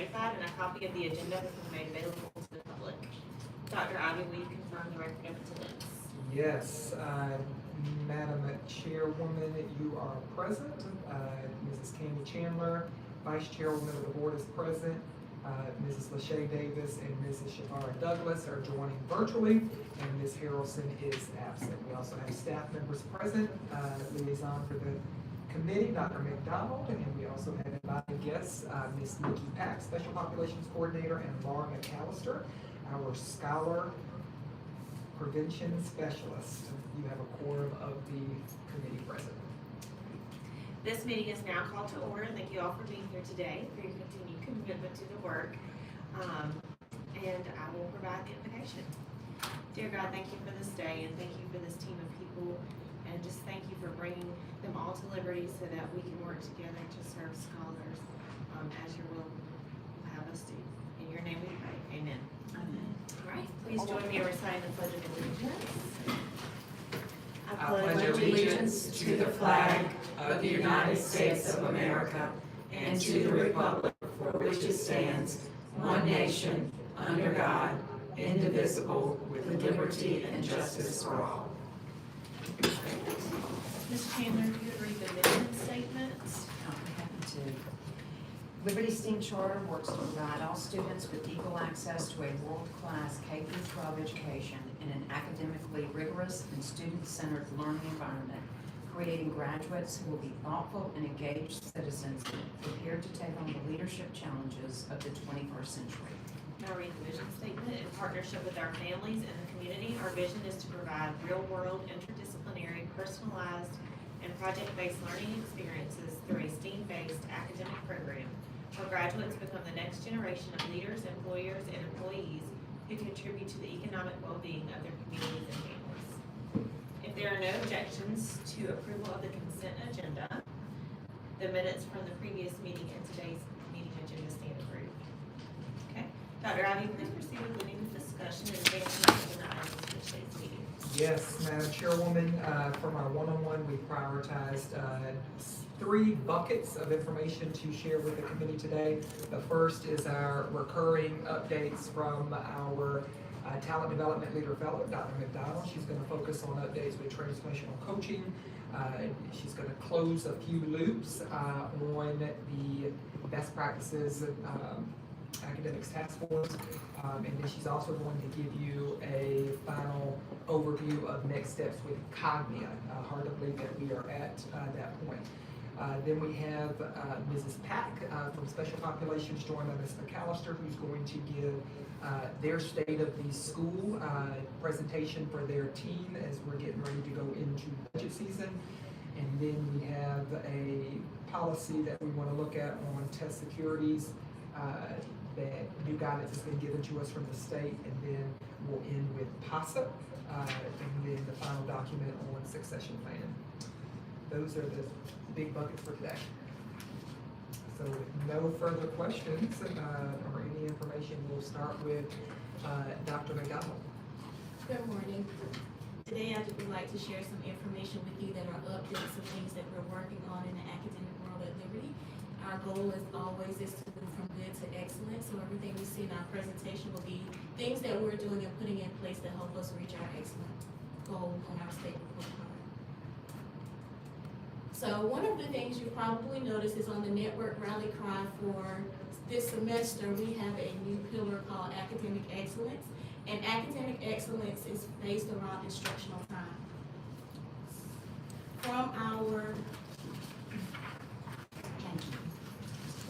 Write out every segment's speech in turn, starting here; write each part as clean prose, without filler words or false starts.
identified, and a copy of the agenda has been made available to the public. Dr. Ivy, will you confirm the record of attendance? Yes, Madam Chairwoman, you are present. Mrs. Candy Chandler, Vice Chairwoman of the Board, is present. Mrs. Lachey Davis and Mrs. Shavara Douglas are joining virtually, and Ms. Harrelson is absent. We also have staff members present, liaison for the committee, Dr. McDonald, and we also have invited guests, Ms. Nikki Pack, Special Populations Coordinator, and Laura McAllister, our Scholar Prevention Specialist. You have a quorum of the committee present. This meeting is now called to order. Thank you all for being here today, for your continued commitment to the work. And I will provide the invocation. Dear God, thank you for this day, and thank you for this team of people, and just thank you for bringing them all to Liberty so that we can work together to serve scholars as your will have us do. In your name we pray. Amen. Amen. All right, please join me in reciting the Pledge of Allegiance. I pledge allegiance to the flag of the United States of America and to the republic for which it stands, one nation, under God, indivisible, with liberty and justice for all. Ms. Chandler, if you would read the mission statement. I'll be happy to. Liberty STEAM Charter works to provide all students with equal access to a world-class K-12 education in an academically rigorous and student-centered learning environment, creating graduates who will be thoughtful and engaged citizens prepared to take on the leadership challenges of the 21st century. Now read the vision statement. In partnership with our families and the community, our vision is to provide real-world, interdisciplinary, personalized, and project-based learning experiences through a STEAM-based academic program where graduates become the next generation of leaders, employers, and employees who contribute to the economic well-being of their communities and families. If there are no objections to approval of the consent agenda, the minutes from the previous meeting and today's meeting agenda stand approved. Okay. Dr. Ivy, please proceed with leading the discussion and advancing the agenda items for today's meeting. Yes, Madam Chairwoman, from our one-on-one, we prioritized 3 buckets of information to share with the committee today. The first is our recurring updates from our Talent Development Leader Fellow, Dr. McDonald. She's going to focus on updates with transformational coaching. She's going to close a few loops on the best practices academics task force, and then she's also going to give you a final overview of next steps with Cognia. Hard to believe that we are at that point. Then we have Mrs. Pack from Special Populations joined by Ms. McAllister, who's going to give their state of the school presentation for their team as we're getting ready to go into budget season. And then we have a policy that we want to look at on test securities. That new guidance has been given to us from the state, and then we'll end with PASA, and then the final document on succession planning. Those are the big buckets for today. So with no further questions or any information, we'll start with Dr. McDonald. Good morning. Today I would like to share some information with you that are updates of things that we're working on in the academic world at Liberty. Our goal as always is to move from good to excellent, so everything we see in our presentation will be things that we're doing and putting in place to help us reach our excellent goal on our state report card. So one of the things you probably noticed is on the network rally cry for this semester, we have a new pillar called academic excellence. And academic excellence is based around instructional time. From our,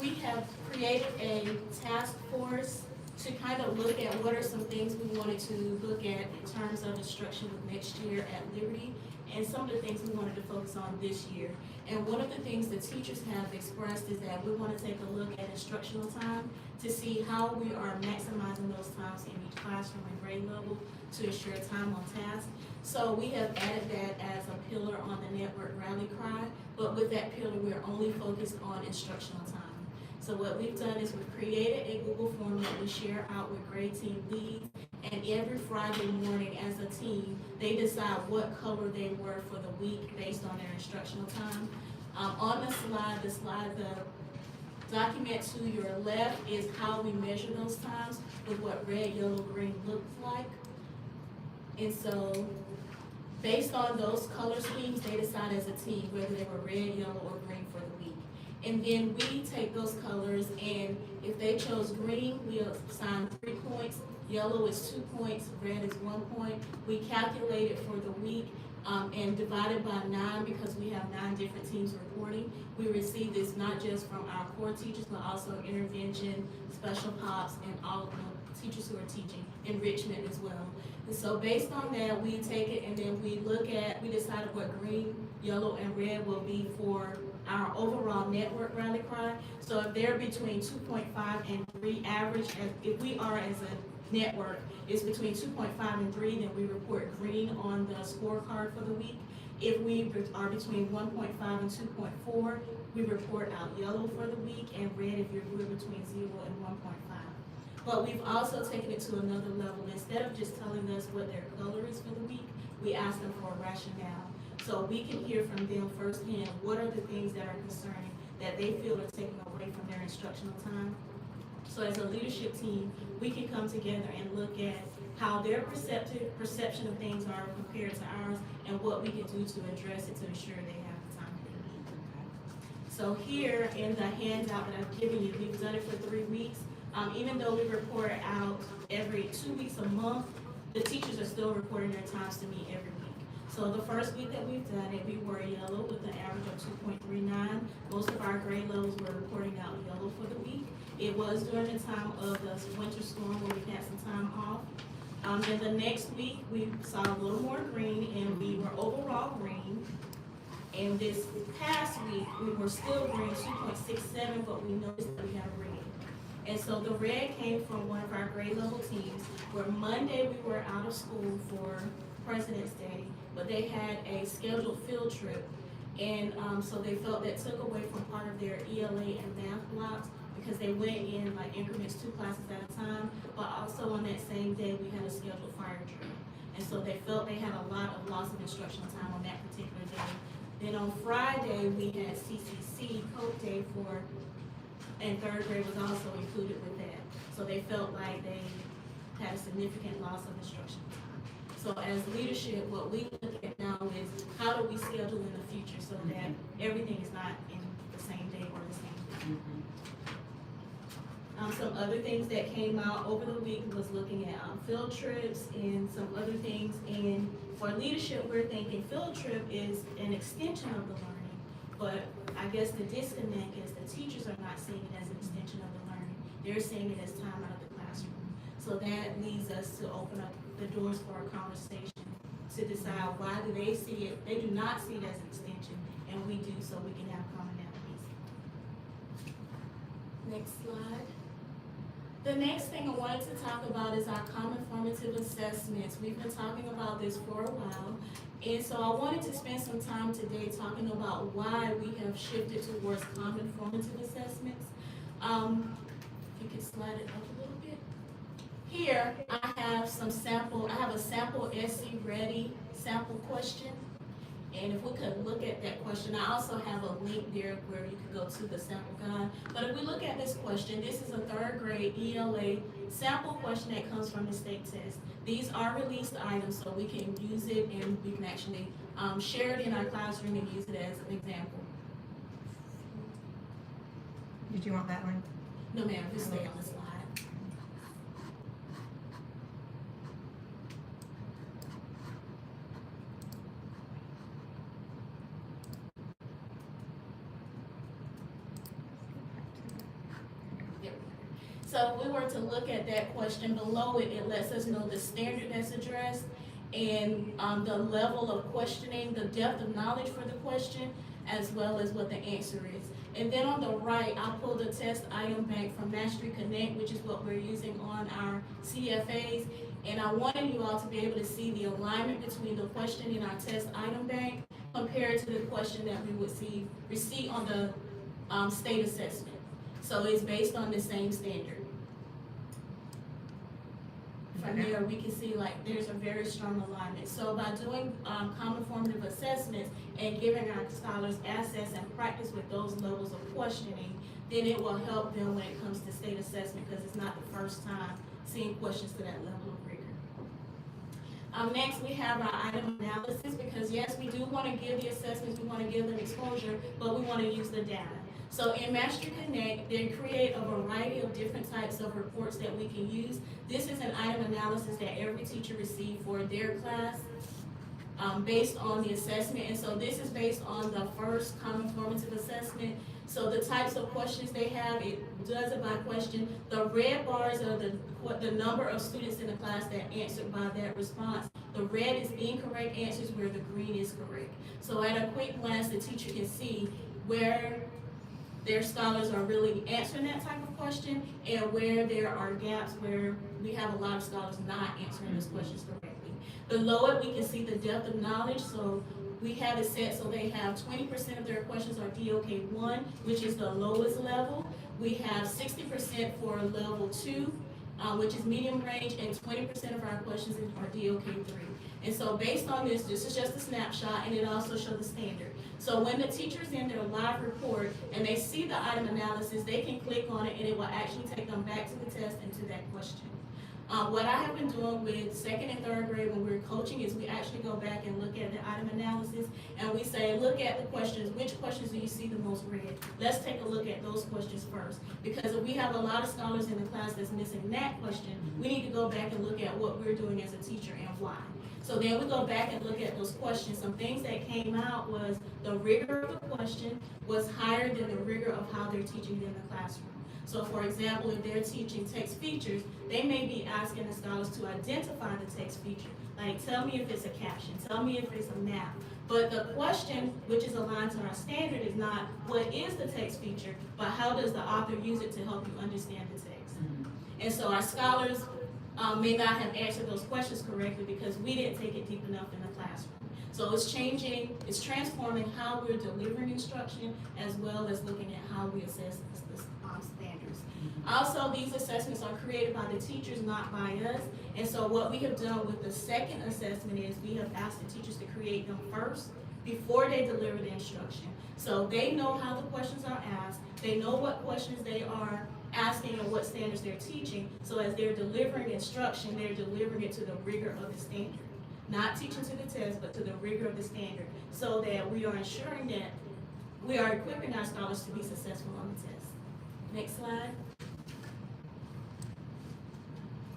we have created a task force to kind of look at what are some things we wanted to look at in terms of instruction with next year at Liberty, and some of the things we wanted to focus on this year. And one of the things the teachers have expressed is that we want to take a look at instructional time to see how we are maximizing those times in each classroom and grade level to ensure time on task. So we have added that as a pillar on the network rally cry, but with that pillar, we're only focused on instructional time. So what we've done is we've created a Google form that we share out with grade team leads, and every Friday morning as a team, they decide what color they were for the week based on their instructional time. On the slide, Document to your left is how we measure those times with what red, yellow, green looks like. And so, based on those color schemes, they decide as a team whether they were red, yellow, or green for the week. And then we take those colors, and if they chose green, we assign 3 points, yellow is 2 points, red is 1 point. We calculate it for the week, and divide it by 9 because we have 9 different teams reporting. We receive this not just from our core teachers, but also intervention, special pops, and all of the teachers who are teaching, enrichment as well. And so based on that, we take it and then we decided what green, yellow, and red will be for our overall network rally cry. So if they're between 2.5 and 3 average, and if we are as a network is between 2.5 and 3, then we report green on the scorecard for the week. If we are between 1.5 and 2.4, we report out yellow for the week, and red if we're between 0 and 1.5. But we've also taken it to another level. Instead of just telling us what their color is for the week, we ask them for a rationale. So we can hear from them firsthand, what are the things that are concerning that they feel are taking away from their instructional time. So as a leadership team, we can come together and look at how their perception of things are compared to ours and what we can do to address it to ensure they have the time they need. So here in the handout that I've given you, we've done it for 3 weeks. Even though we report out every 2 weeks a month, the teachers are still reporting their times to me every week. So the first week that we've done it, we were yellow with an average of 2.39. Most of our grade levels were reporting out yellow for the week. It was during the time of the winter storm where we had some time off. Then the next week, we saw a little more green, and we were overall green. And this past week, we were still green, 2.67, but we noticed that we had a red. And so the red came from one of our grade level teams, where Monday we were out of school for President's Day, but they had a scheduled field trip. And so they felt that took away from part of their ELA and math blocks because they went in like increments 2 classes at a time, but also on that same day we had a scheduled fire drill. And so they felt they had a lot of loss of instructional time on that particular day. Then on Friday, we had CCC Cope Day and 3rd grade was also included with that. So they felt like they had a significant loss of instructional time. So as leadership, what we look at now is how do we schedule in the future so that everything is not in the same day or the same day. Some other things that came out over the week was looking at field trips and some other things. And for leadership, we're thinking field trip is an extension of the learning. But I guess the disconnect is the teachers are not seeing it as an extension of the learning. They're seeing it as time out of the classroom. So that leads us to open up the doors for a conversation to decide why do they see it. They do not see it as an extension, and we do, so we can have commonalities. Next slide. The next thing I wanted to talk about is our common formative assessments. We've been talking about this for a while, and so I wanted to spend some time today talking about why we have shifted towards common formative assessments. If you could slide it up a little bit. Here, I have a sample SC ready sample question. And if we could look at that question, I also have a link there where you could go to the sample guide. But if we look at this question, this is a 3rd grade ELA sample question that comes from the state test. These are released items, so we can use it and we can actually share it in our classroom and use it as an example. Did you want that one? No ma'am, just stay on the slide. So if we were to look at that question below it, it lets us know the standard that's addressed and the level of questioning, the depth of knowledge for the question, as well as what the answer is. And then on the right, I pulled a test item bank from Mastery Connect, which is what we're using on our CFAs. And I wanted you all to be able to see the alignment between the question in our test item bank compared to the question that we would receive on the state assessment. So it's based on the same standard. From there, we can see like there's a very strong alignment. So by doing common formative assessments and giving our scholars access and practice with those levels of questioning, then it will help them when it comes to state assessment, because it's not the first time seeing questions to that level of rigor. Next, we have our item analysis, because yes, we do want to give the assessments, we want to give them exposure, but we want to use the data. So in Mastery Connect, they create a variety of different types of reports that we can use. This is an item analysis that every teacher received for their class, based on the assessment. And so this is based on the first common formative assessment. So the types of questions they have, it does it by question. The red bars are the number of students in the class that answered by that response. The red is incorrect answers, where the green is correct. So at a quick glance, the teacher can see where their scholars are really answering that type of question, and where there are gaps where we have a lot of scholars not answering those questions correctly. Below it, we can see the depth of knowledge. So we have it set so they have 20% of their questions are DOK 1, which is the lowest level. We have 60% for level 2, which is medium range, and 20% of our questions are DOK 3. And so based on this is just a snapshot, and it also shows the standard. So when the teacher's in their live report and they see the item analysis, they can click on it and it will actually take them back to the test and to that question. What I have been doing with second and third grade when we're coaching is we actually go back and look at the item analysis, and we say, look at the questions. Which questions do you see the most red? Let's take a look at those questions first. Because if we have a lot of scholars in the class that's missing that question, we need to go back and look at what we're doing as a teacher and why. So then we go back and look at those questions. Some things that came out was the rigor of the question was higher than the rigor of how they're teaching in the classroom. So for example, if they're teaching text features, they may be asking the scholars to identify the text feature. Like, tell me if it's a caption, tell me if it's a map. But the question, which is aligned to our standard, is not what is the text feature, but how does the author use it to help you understand the text. And so our scholars may not have answered those questions correctly because we didn't take it deep enough in the classroom. So it's changing, it's transforming how we're delivering instruction, as well as looking at how we assess the standards. Also, these assessments are created by the teachers, not by us. And so what we have done with the second assessment is we have asked the teachers to create them first before they deliver the instruction. So they know how the questions are asked, they know what questions they are asking and what standards they're teaching. So as they're delivering instruction, they're delivering it to the rigor of the standard. Not teaching to the test, but to the rigor of the standard, so that we are ensuring that we are equipping our scholars to be successful on the test. Next slide.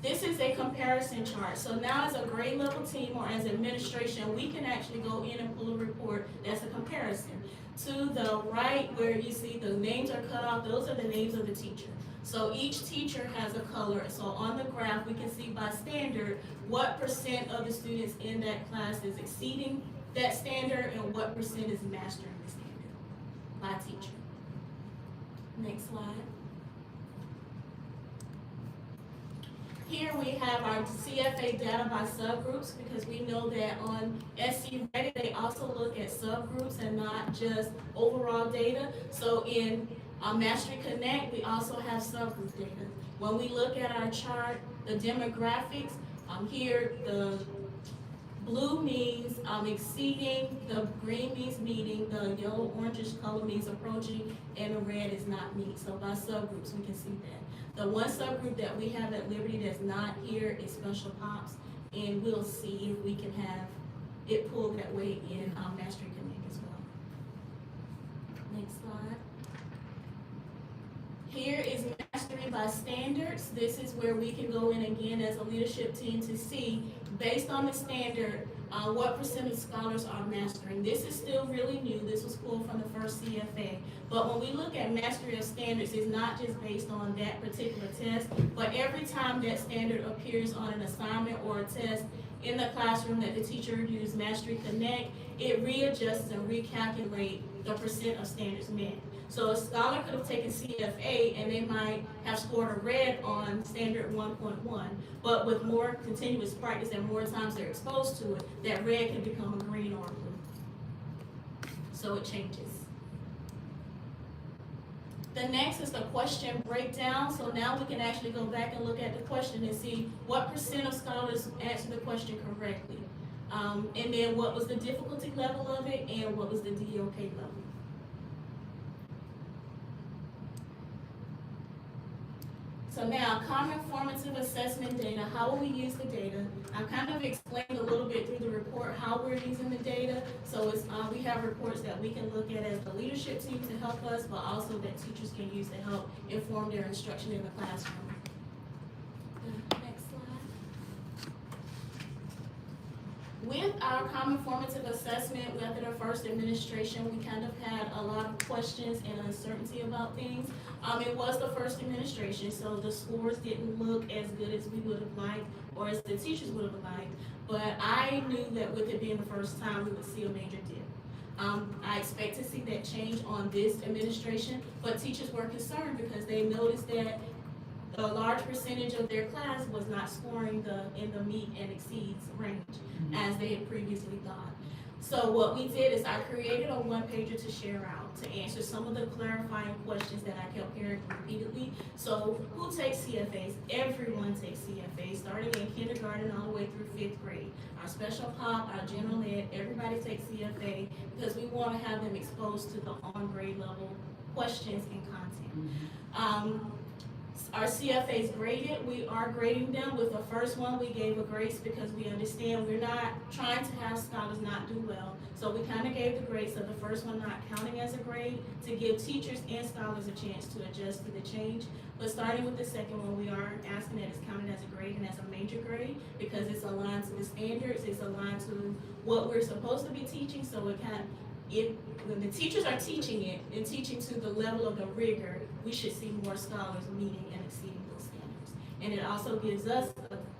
This is a comparison chart. So now as a grade level team or as administration, we can actually go in and pull a report that's a comparison. To the right where you see the names are cut off, those are the names of the teacher. So each teacher has a color. So on the graph, we can see by standard what percent of the students in that class is exceeding that standard and what percent is mastering the standard by teacher. Next slide. Here we have our CFA data by subgroups, because we know that on SC Ready, they also look at subgroups and not just overall data. So in Mastery Connect, we also have subgroup data. When we look at our chart, the demographics, here the blue means exceeding, the green means meeting, the yellow orangish color means approaching, and the red is not meet. So by subgroups, we can see that. The one subgroup that we have at Liberty that's not here is special pops, and we'll see if we can have it pulled that way in Mastery Connect as well. Next slide. Here is Mastery by standards. This is where we can go in again as a leadership team to see, based on the standard, what percent of scholars are mastering. This is still really new. This was pulled from the first CFA. But when we look at mastery of standards, it's not just based on that particular test, but every time that standard appears on an assignment or a test in the classroom that the teacher used Mastery Connect, it readjusts and recalculates the percent of standards met. So a scholar could have taken CFA and they might have scored a red on standard 1.1, but with more continuous practice and more times they're exposed to it, that red can become a green or a blue. So it changes. The next is the question breakdown. So now we can actually go back and look at the question and see what percent of scholars answered the question correctly. And then what was the difficulty level of it and what was the DOK level. So now, common formative assessment data, how will we use the data? I've kind of explained a little bit through the report how we're using the data. So it's, we have reports that we can look at as the leadership team to help us, but also that teachers can use to help inform their instruction in the classroom. Next slide. With our common formative assessment, after the first administration, we kind of had a lot of questions and uncertainty about things. It was the first administration, so the scores didn't look as good as we would have liked, or as the teachers would have liked. But I knew that with it being the first time, we would see a major dip. I expect to see that change on this administration, but teachers were concerned because they noticed that a large percentage of their class was not scoring in the meet and exceeds range as they had previously thought. So what we did is I created a one-pager to share out to answer some of the clarifying questions that I kept hearing repeatedly. So who takes CFAs? Everyone takes CFAs, starting in kindergarten all the way through 5th grade. Our special pop, our general ed, everybody takes CFA because we want to have them exposed to the on-grade level questions and content. Our CFAs graded, we are grading them. With the first one, we gave a grace because we understand we're not trying to have scholars not do well. So we kind of gave the grace of the first one not counting as a grade to give teachers and scholars a chance to adjust to the change. But starting with the second one, we are asking that it's counted as a grade and as a major grade because it's aligned to the standards, it's aligned to what we're supposed to be teaching. So it kind of, when the teachers are teaching it and teaching to the level of the rigor, we should see more scholars meeting and exceeding those standards. And it also gives us,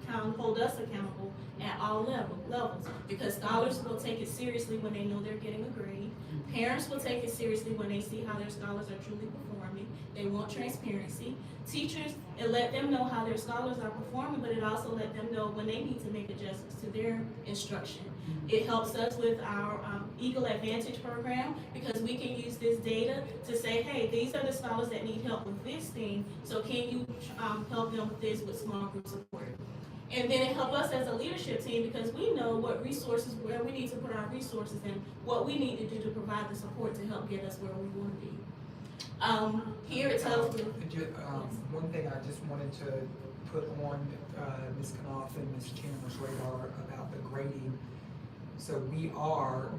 hold us accountable at all levels, because scholars will take it seriously when they know they're getting a grade. Parents will take it seriously when they see how their scholars are truly performing. They want transparency. Teachers, it let them know how their scholars are performing, but it also let them know when they need to make adjustments to their instruction. It helps us with our Eagle Advantage program because we can use this data to say, hey, these are the scholars that need help with this thing, so can you help them with this with small group support? And then it helps us as a leadership team because we know what resources, where we need to put our resources and what we need to do to provide the support to help get us where we want to be. Here it tells me. One thing I just wanted to put on Ms. Knopf and Ms. Chandler's radar about the grading. So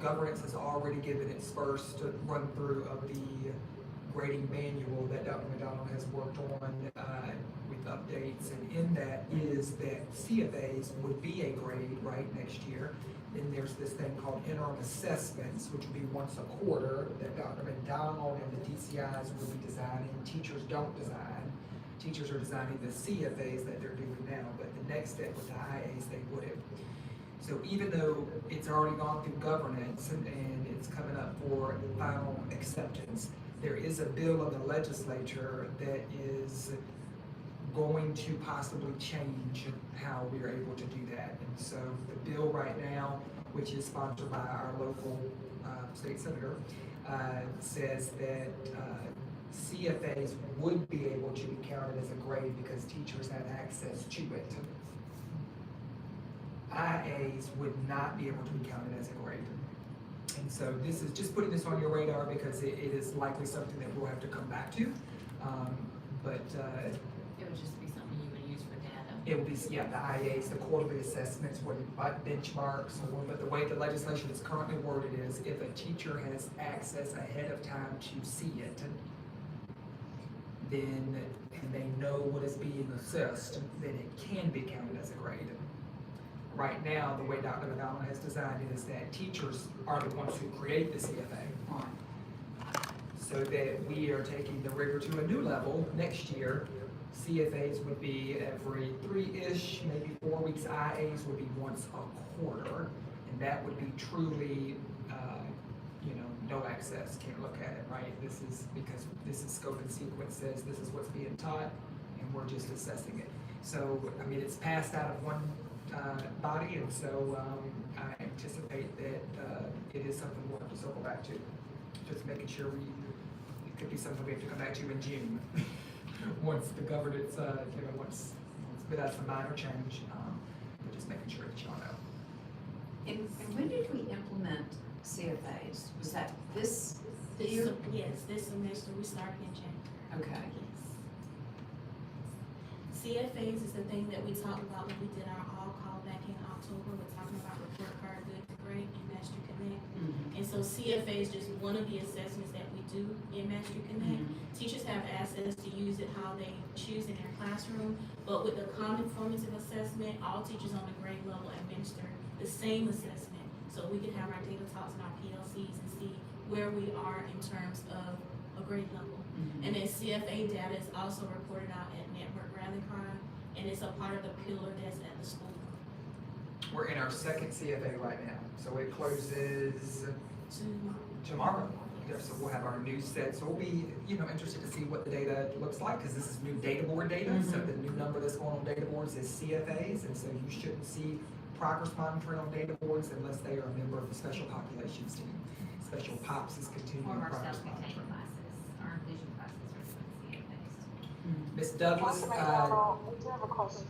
governance has already given its first run through of the grading manual that Dr. McDonald has worked on with updates, and in that is that CFAs would be a grade next year. Then there's this thing called interim assessments, which would be once a quarter that Dr. McDonald and the DCIs will be designing. Teachers don't design. Teachers are designing the CFAs that they're doing now, but the next step with the IAs, they wouldn't. So even though it's already gone through governance and it's coming up for final acceptance, there is a bill in the legislature that is going to possibly change how we are able to do that. And so the bill right now, which is sponsored by our local state senator, says that CFAs would be able to be counted as a grade because teachers have access to it. IAs would not be able to be counted as a grade. And so this is just putting this on your radar because it is likely something that we'll have to come back to. It would just be something you would use for data. It will be, yeah, the IAs, the quarterly assessments, what benchmarks, but the way the legislation is currently worded is if a teacher has access ahead of time to see it, then, and they know what is being assessed, then it can be counted as a grade. Right now, the way Dr. McDonald has designed it is that teachers are the ones who create the CFA. So that we are taking the rigor to a new level next year. CFAs would be every 3-ish, maybe 4 weeks. IAs would be once a quarter. And that would be truly, no access, can't look at it, right? This is because this is scope and sequence says this is what's being taught and we're just assessing it. So, I mean, it's passed out of one body, and so I anticipate that it is something we'll have to circle back to. Just making sure it could be something we have to come back to in June. Once the governance, once that's a minor change, but just making sure that y'all know. And when did we implement CFAs? Was that this year? Yes, this semester we started in January. Okay. Yes. CFAs is the thing that we talked about when we did our all call back in October. We're talking about report card, good to great, and Mastery Connect. And so CFA is just one of the assessments that we do in Mastery Connect. Teachers have access to use it how they choose in their classroom, but with the common formative assessment, all teachers on the grade level administer the same assessment. So we can have our data talks and our PLCs and see where we are in terms of a grade level. And then CFA data is also reported out at Network Rally Card, and it's a part of the pillar that's at the school. We're in our second CFA right now, so it closes Tomorrow. tomorrow. Yeah, so we'll have our new set, so we'll be, interested to see what the data looks like, because this is new data board data, so the new number that's going on data boards is CFAs, and so you shouldn't see progress monitoring on data boards unless they are a member of the special populations team. Special POPs is Or continuing our progress self-contained monitoring. classes, our vision classes are doing CFAs. Ms. Douglas, Dr. McDonald, I do have a question.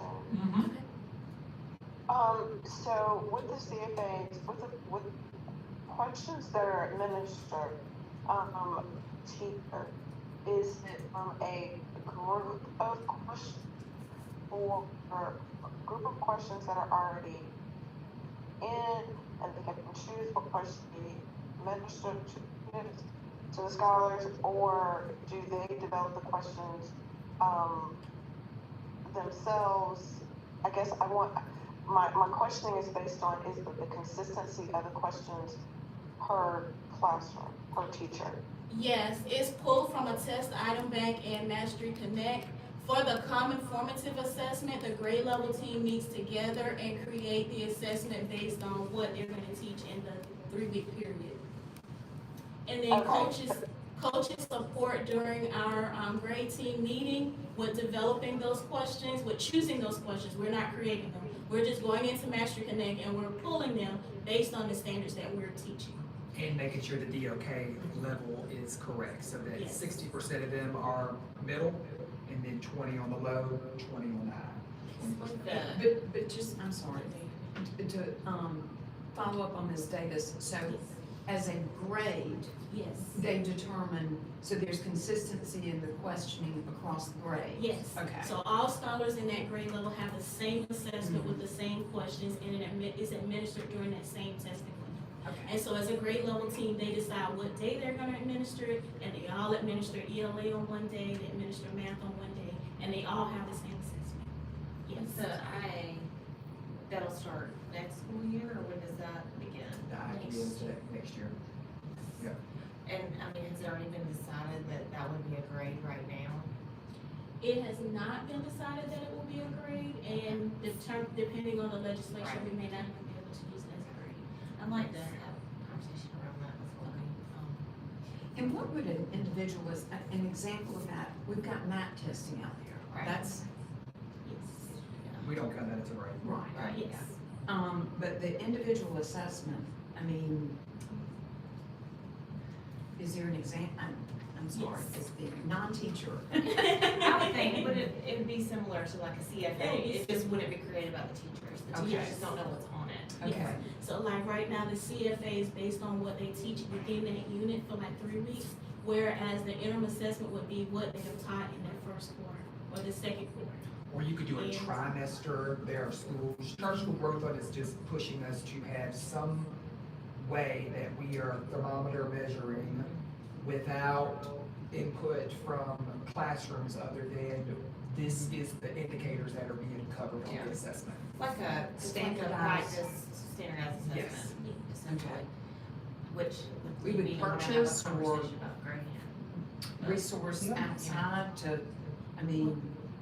So with the CFAs, with questions that are administered, teacher, is it a group of questions or a group of questions that are already in, and they can choose what questions to be administered to the scholars, or do they develop the questions themselves? I guess my questioning is based on is the consistency of the questions per classroom, per teacher. Yes, it's pulled from a test item bank and Mastery Connect. For the common formative assessment, the grade level team meets together and create the assessment based on what they're gonna teach in the 3-week period. And then Okay. coaches support during our grade team meeting with developing those questions, with choosing those questions. We're not creating them. We're just going into Mastery Connect and we're pulling them based on the standards that we're teaching. and making sure the DOK level is correct, so that Yes. 60% of them are middle, and then 20 on the low, 20 on the high. 20%. But just, I'm sorry, to follow up on Ms. Davis, so as a grade, Yes. they determine, so there's consistency in the questioning across the grade? Yes. Okay. So all scholars in that grade level have the same assessment with the same questions, and it is administered during that same testing window. Okay. And so as a grade level team, they decide what day they're gonna administer it, and they all administer ELA on one day, they administer math on one day, and they all have the same assessment. Yes. So that'll start next school year, or when does that begin? The idea is that next year. And, has it already been decided that that would be a grade right now? It has not been decided that it will be a grade, and depending on the legislation, Right. we may not even be able to use it as a grade. I'd like to have a conversation around that before we, And what would an individual, as an example of that, we've got map testing out there. Right. That's, Yes. We don't count that as a grade. right. Right. Yes. But the individual assessment, is there an I'm sorry, Yes. is the non-teacher? I would think, it would be similar to like a CFA, It it just wouldn't be created by the teachers, the Okay. teachers just don't know what's on it. Okay, So like right now, the CFA is based on what they teach within that unit for like 3 weeks, whereas the interim assessment would be what they have taught in their first quarter or the second quarter. Or you could do a And- trimester. There are schools, Charter School Growth Fund is just pushing us to have some way that we are thermometer measuring without input from classrooms other than this is the indicators that are being covered on Yeah. the assessment. Like a Standardized. practice, standardized Yes. assessment, essentially, which. We would need to have a purchase or- conversation about grading it. resource Yeah. outside to,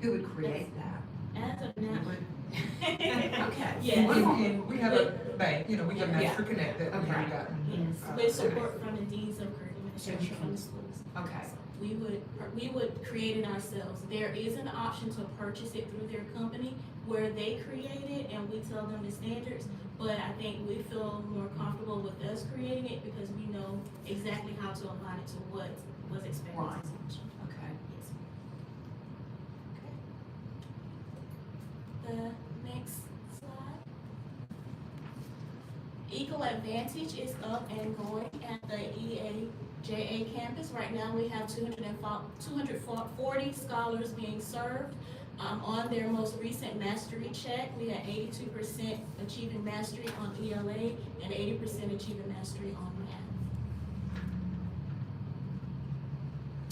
who would create that? As of now. Okay. Yes. And we have a bank, we have Yeah. Master Connect that we've Okay. gotten. Yes, with support from the deans of curriculum instruction from the schools. Okay. We would create it ourselves. There is an option to purchase it through their company where they create it and we tell them the standards. But I think we feel more comfortable with us creating it because we know exactly how to align it to what was expected Right. to teach. Okay. Yes. The next slide. Equal Advantage is up and going at the EAJA campus. Right now, we have 240 scholars being served. On their most recent mastery check, we had 82% achieving mastery on ELA and 80% achieving mastery on math.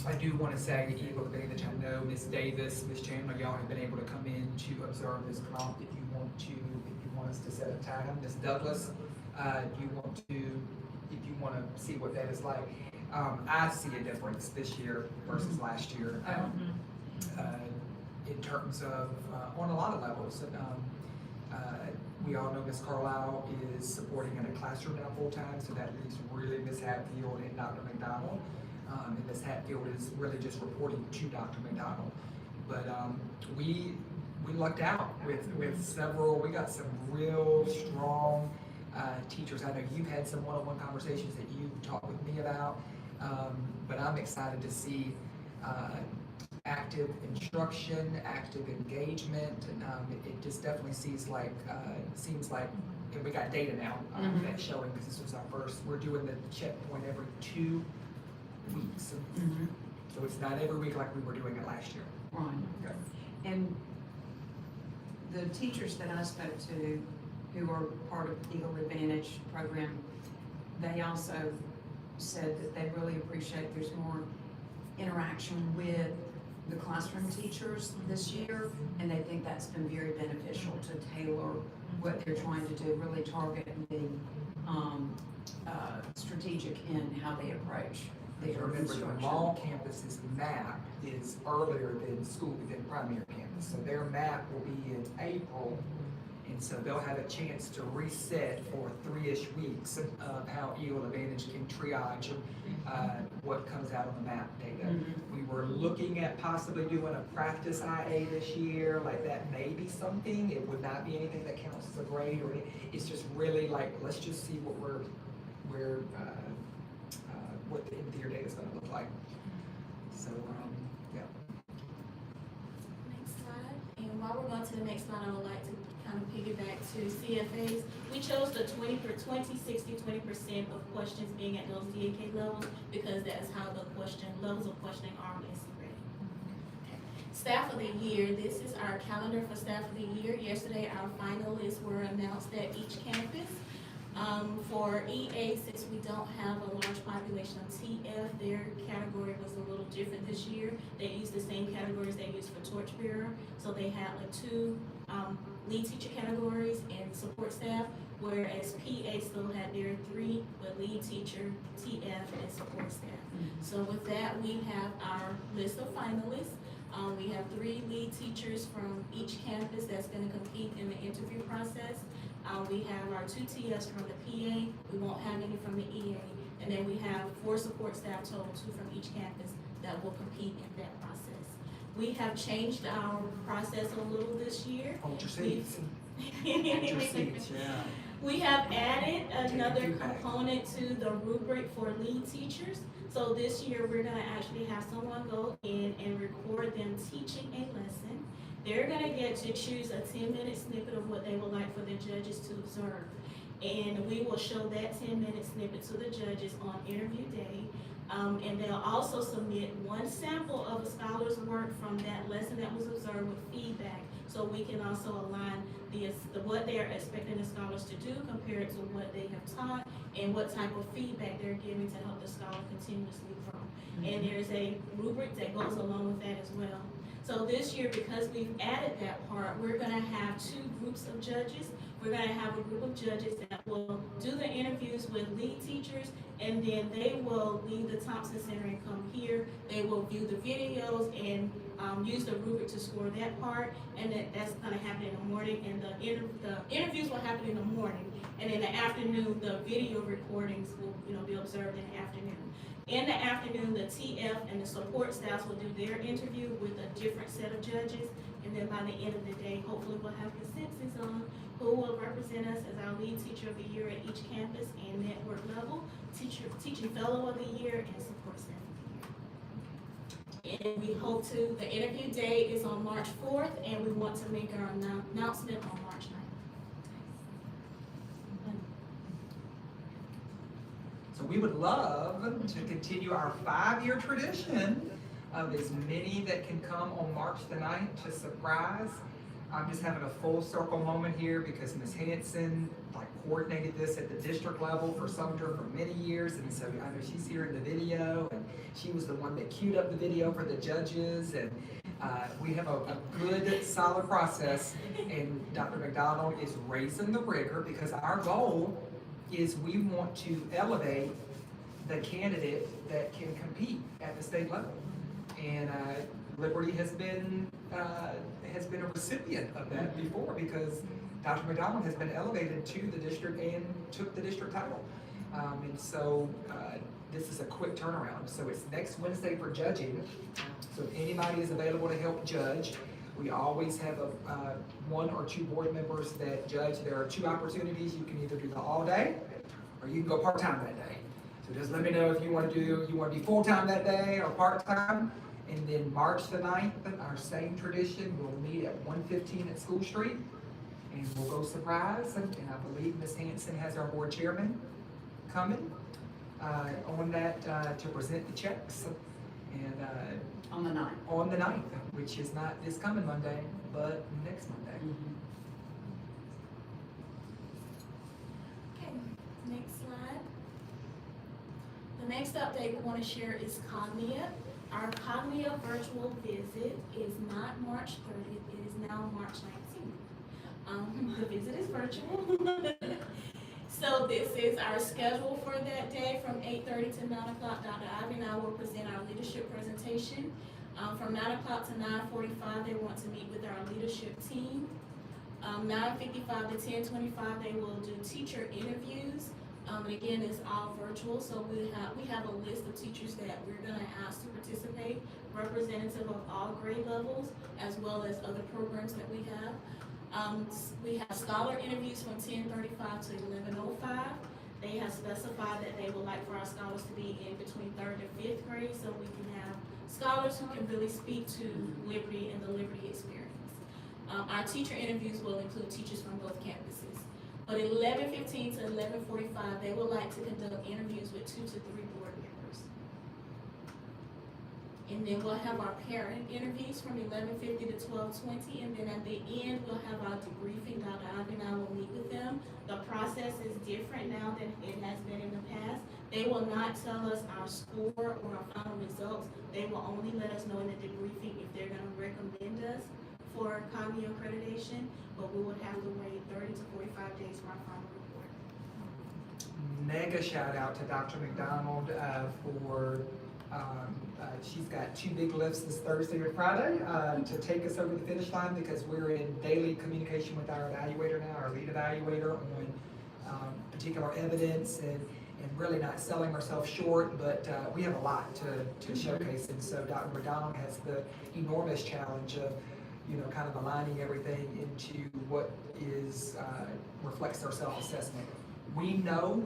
I do want to say, Eagle Advantage, I know Ms. Davis, Ms. Chandler, y'all have been able to come in to observe this prompt. If you want us to set a time, Ms. Douglas, if you want to see what that is like. I see a difference this year versus last year. In terms of, on a lot of levels. We all know Ms. Carlisle is supporting in a classroom now full-time, so that leaves really Ms. Hatfield and Dr. McDonald. And Ms. Hatfield is really just reporting to Dr. McDonald. But we lucked out with several, we got some real strong teachers. I know you've had some one-on-one conversations that you've talked with me about, but I'm excited to see active instruction, active engagement, and it just definitely seems like, and we got data now that's showing, because this was our first, we're doing the checkpoint every 2 weeks. So it's not every week like we were doing it last year. Right. Okay. And the teachers that I spoke to who are part of Eagle Advantage program, they also said that they really appreciate there's more interaction with the classroom teachers this year, and they think that's been very beneficial to tailor what they're trying to do, really target and be strategic in how they approach their Remember, the instruction. mall campus's map is earlier than primary campus, so their map will be in April, and so they'll have a chance to reset for 3-ish weeks of how Eagle Advantage can triage what comes out on the map data. We were looking at possibly doing a practice IA this year, like that may be something. It would not be anything that counts as a grade or anything. It's just really like, let's just see what what the end of the year data is going to look like. So, yeah. Next slide. And while we're going to the next slide, I would like to kind of piggyback to CFAs. We chose the 20, 60, 20% of questions being at those DAK levels because that is how the levels of questioning are listed. Okay. Staff of the year. This is our calendar for staff of the year. Yesterday, our finalists were announced at each campus. For EA, since we don't have a large population of TF, their category was a little different this year. They used the same categories they used for torchbearer. So they had like 2 lead teacher categories and support staff, whereas PA still had their 3 with lead teacher, TF, and support staff. So with that, we have our list of finalists. We have 3 lead teachers from each campus that's going to compete in the interview process. We have our 2 TFs from the PA. We won't have any from the EA. And then we have 4 support staff total, 2 from each campus that will compete in that process. We have changed our process a little this year. Hold your seats. Hold your seats, yeah. We have added another component to the rubric for lead teachers. So this year, we're gonna actually have someone go in and record them teaching a lesson. They're gonna get to choose a 10-minute snippet of what they would like for the judges to observe. And we will show that 10-minute snippet to the judges on interview day. And they'll also submit 1 sample of a scholar's work from that lesson that was observed with feedback. So we can also align what they are expecting the scholars to do compared to what they have taught and what type of feedback they're giving to help the scholar continuously grow. And there's a rubric that goes along with that as well. So this year, because we've added that part, we're gonna have 2 groups of judges. We're gonna have a group of judges that will do the interviews with lead teachers, and then they will leave the Thompson Center and come here. They will view the videos and use the rubric to score that part, and that's gonna happen in the morning, and the interviews will happen in the morning, and in the afternoon, the video recordings will be observed in the afternoon. In the afternoon, the TF and the support staffs will do their interview with a different set of judges, and then by the end of the day, hopefully we'll have consensus on who will represent us as our lead teacher of the year at each campus and network level, teaching fellow of the year, and support staff of the year. And we hope to, the interview date is on March 4th, and we want to make our announcement on March 9th. So we would love to continue our 5-year tradition There's many that can come on March the 9th to surprise. I'm just having a full circle moment here because Ms. Hanson coordinated this at the district level for Sumter for many years, and so I know she's here in the video, and she was the one that queued up the video for the judges, and we have a good, solid process, and Dr. McDonald is raising the rigor because our goal is we want to elevate the candidate that can compete at the state level. And Liberty has been a recipient of that before because Dr. McDonald has been elevated to the district and took the district title. And so this is a quick turnaround. So it's next Wednesday for judging. So if anybody is available to help judge, we always have one or two board members that judge. There are two opportunities. You can either do the all day or you can go part-time that day. So just let me know if you want to be full-time that day or part-time. And then March the 9th, our same tradition, we'll meet at 1:15 at School Street. And we'll go surprise, and I believe Ms. Hanson has our board chairman coming on that to present the checks. And On the 9th. on the 9th, which is not this coming Monday, but next Monday. Okay, next slide. The next update we want to share is Cognia. Our Cognia virtual visit is not March 30th, it is now March 19th. The visit is virtual. So this is our schedule for that day from 8:30 to 9 o'clock. Dr. Ivy and I will present our leadership presentation. From 9 o'clock to 9:45, they want to meet with our leadership team. 9:55 to 10:25, they will do teacher interviews. And again, it's all virtual, so we have a list of teachers that we're gonna ask to participate, representative of all grade levels, as well as other programs that we have. We have scholar interviews from 10:35 to 11:05. They have specified that they would like for our scholars to be in between 3rd and 5th grade, so we can have scholars who can really speak to Liberty and the Liberty experience. Our teacher interviews will include teachers from both campuses. But at 11:15 to 11:45, they would like to conduct interviews with 2 to 3 board members. And then we'll have our parent interviews from 11:50 to 12:20, and then at the end, we'll have our debriefing. Dr. Ivy and I will meet with them. The process is different now than it has been in the past. They will not tell us our score or our final results. They will only let us know in the debriefing if they're gonna recommend us for Cognia accreditation, but we would have to wait 30 to 45 days for our final report. Mega shout out to Dr. McDonald for she's got 2 big lifts this Thursday or Friday to take us over the finish line because we're in daily communication with our evaluator now, our lead evaluator on particular evidence and really not selling ourselves short, but we have a lot to showcase. And so Dr. McDonald has the enormous challenge of kind of aligning everything into what is reflects our self-assessment. We know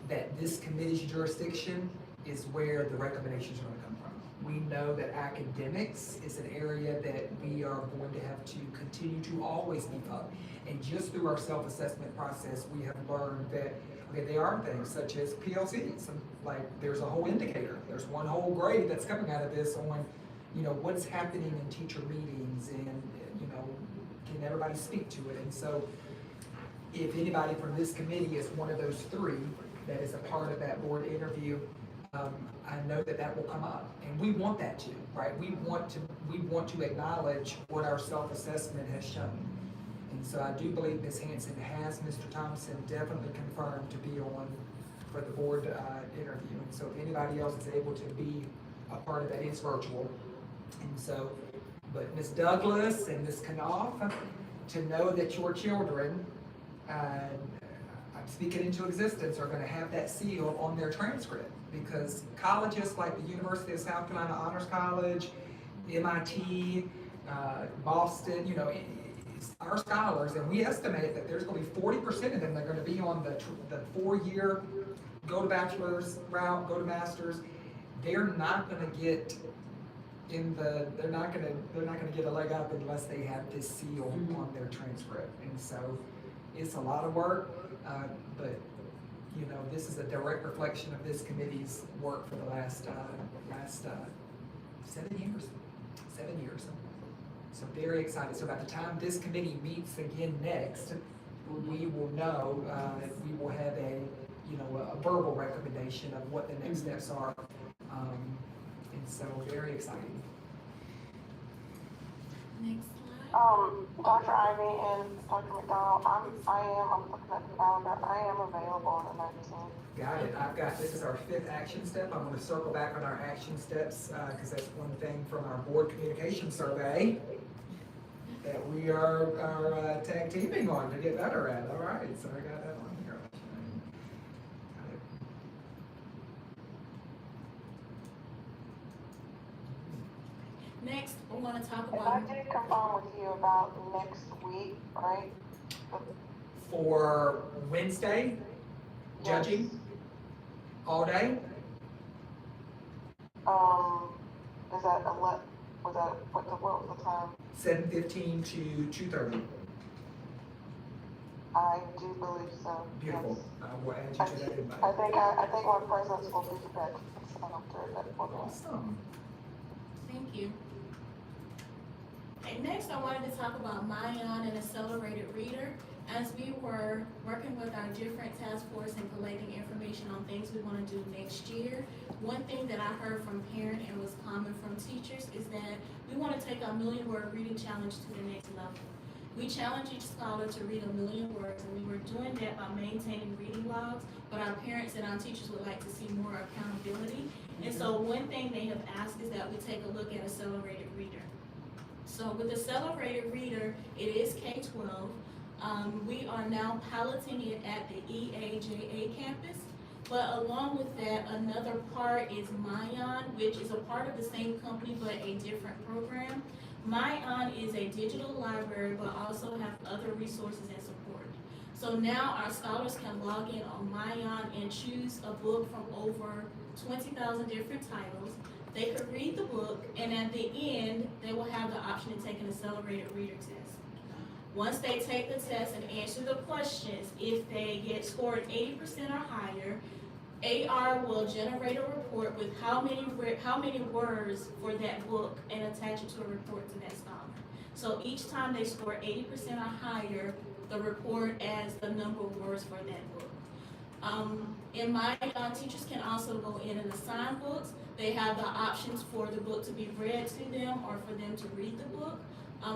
that this committee's jurisdiction is where the recommendations are going to come from. We know that academics is an area that we are going to have to continue to always beef up. And just through our self-assessment process, we have learned that there are things such as PLCs. Like there's a whole indicator. There's one whole grade that's coming out of this on what's happening in teacher meetings and can everybody speak to it. And so if anybody from this committee is one of those 3 that is a part of that board interview, I know that will come up, and we want that to, right? We want to acknowledge what our self-assessment has shown. And so I do believe Ms. Hanson has Mr. Thompson definitely confirmed to be on for the board interview. And so if anybody else is able to be a part of that, it's virtual. And so, but Ms. Douglas and Ms. Knopf, to know that your children, I'm speaking into existence, are gonna have that seal on their transcript. Because colleges like the University of South Carolina Honors College, MIT, Boston, our scholars, and we estimate that there's going to be 40% of them that are going to be on the 4-year go to bachelor's route, go to master's. They're not going to get they're not going to get a leg up unless they have this seal on their transcript. And so it's a lot of work, but this is a direct reflection of this committee's work for the last 7 years. 7 years. So very excited. So by the time this committee meets again next, we will know, we will have a verbal recommendation of what the next steps are. And so very exciting. Next slide. Dr. Ivy and Dr. McDonald, I'm looking at the calendar, I am available on the 19th. Got it. This is our 5th action step. I'm going to circle back on our action steps because that's one thing from our board communication survey that we are tag teaming on to get better at. All right, so I got that on here. Got it. Next, we want to talk And I about, did confirm with you about next week, right? For Wednesday, judging all day. Is that what was the time? 7:15 to 2:30. I do believe so. Beautiful. Yes. I will add you to that invite. I think my presence will be at that program. Awesome. thank you. And next, I wanted to talk about Mayan and Accelerated Reader. As we were working with our different task force and collecting information on things we want to do next year, one thing that I heard from parents and was common from teachers is that we want to take our 1,000,000-word reading challenge to the next level. We challenge each scholar to read 1,000,000 words, and we were doing that by maintaining reading logs, but our parents and our teachers would like to see more accountability. And so one thing they have asked is that we take a look at Accelerated Reader. So with Accelerated Reader, it is K-12. We are now piloting it at the EAJA campus. But along with that, another part is Mayan, which is a part of the same company but a different program. Mayan is a digital library but also have other resources and support. So now our scholars can log in on Mayan and choose a book from over 20,000 different titles. They could read the book, and at the end, they will have the option to take an accelerated reader test. Once they take the test and answer the questions, if they get scored 80% or higher, AR will generate a report with how many words for that book and attach it to a report to that scholar. So each time they score 80% or higher, the report adds the number of words for that book. In Mayan, teachers can also go in and assign books. They have the options for the book to be read to them or for them to read the book.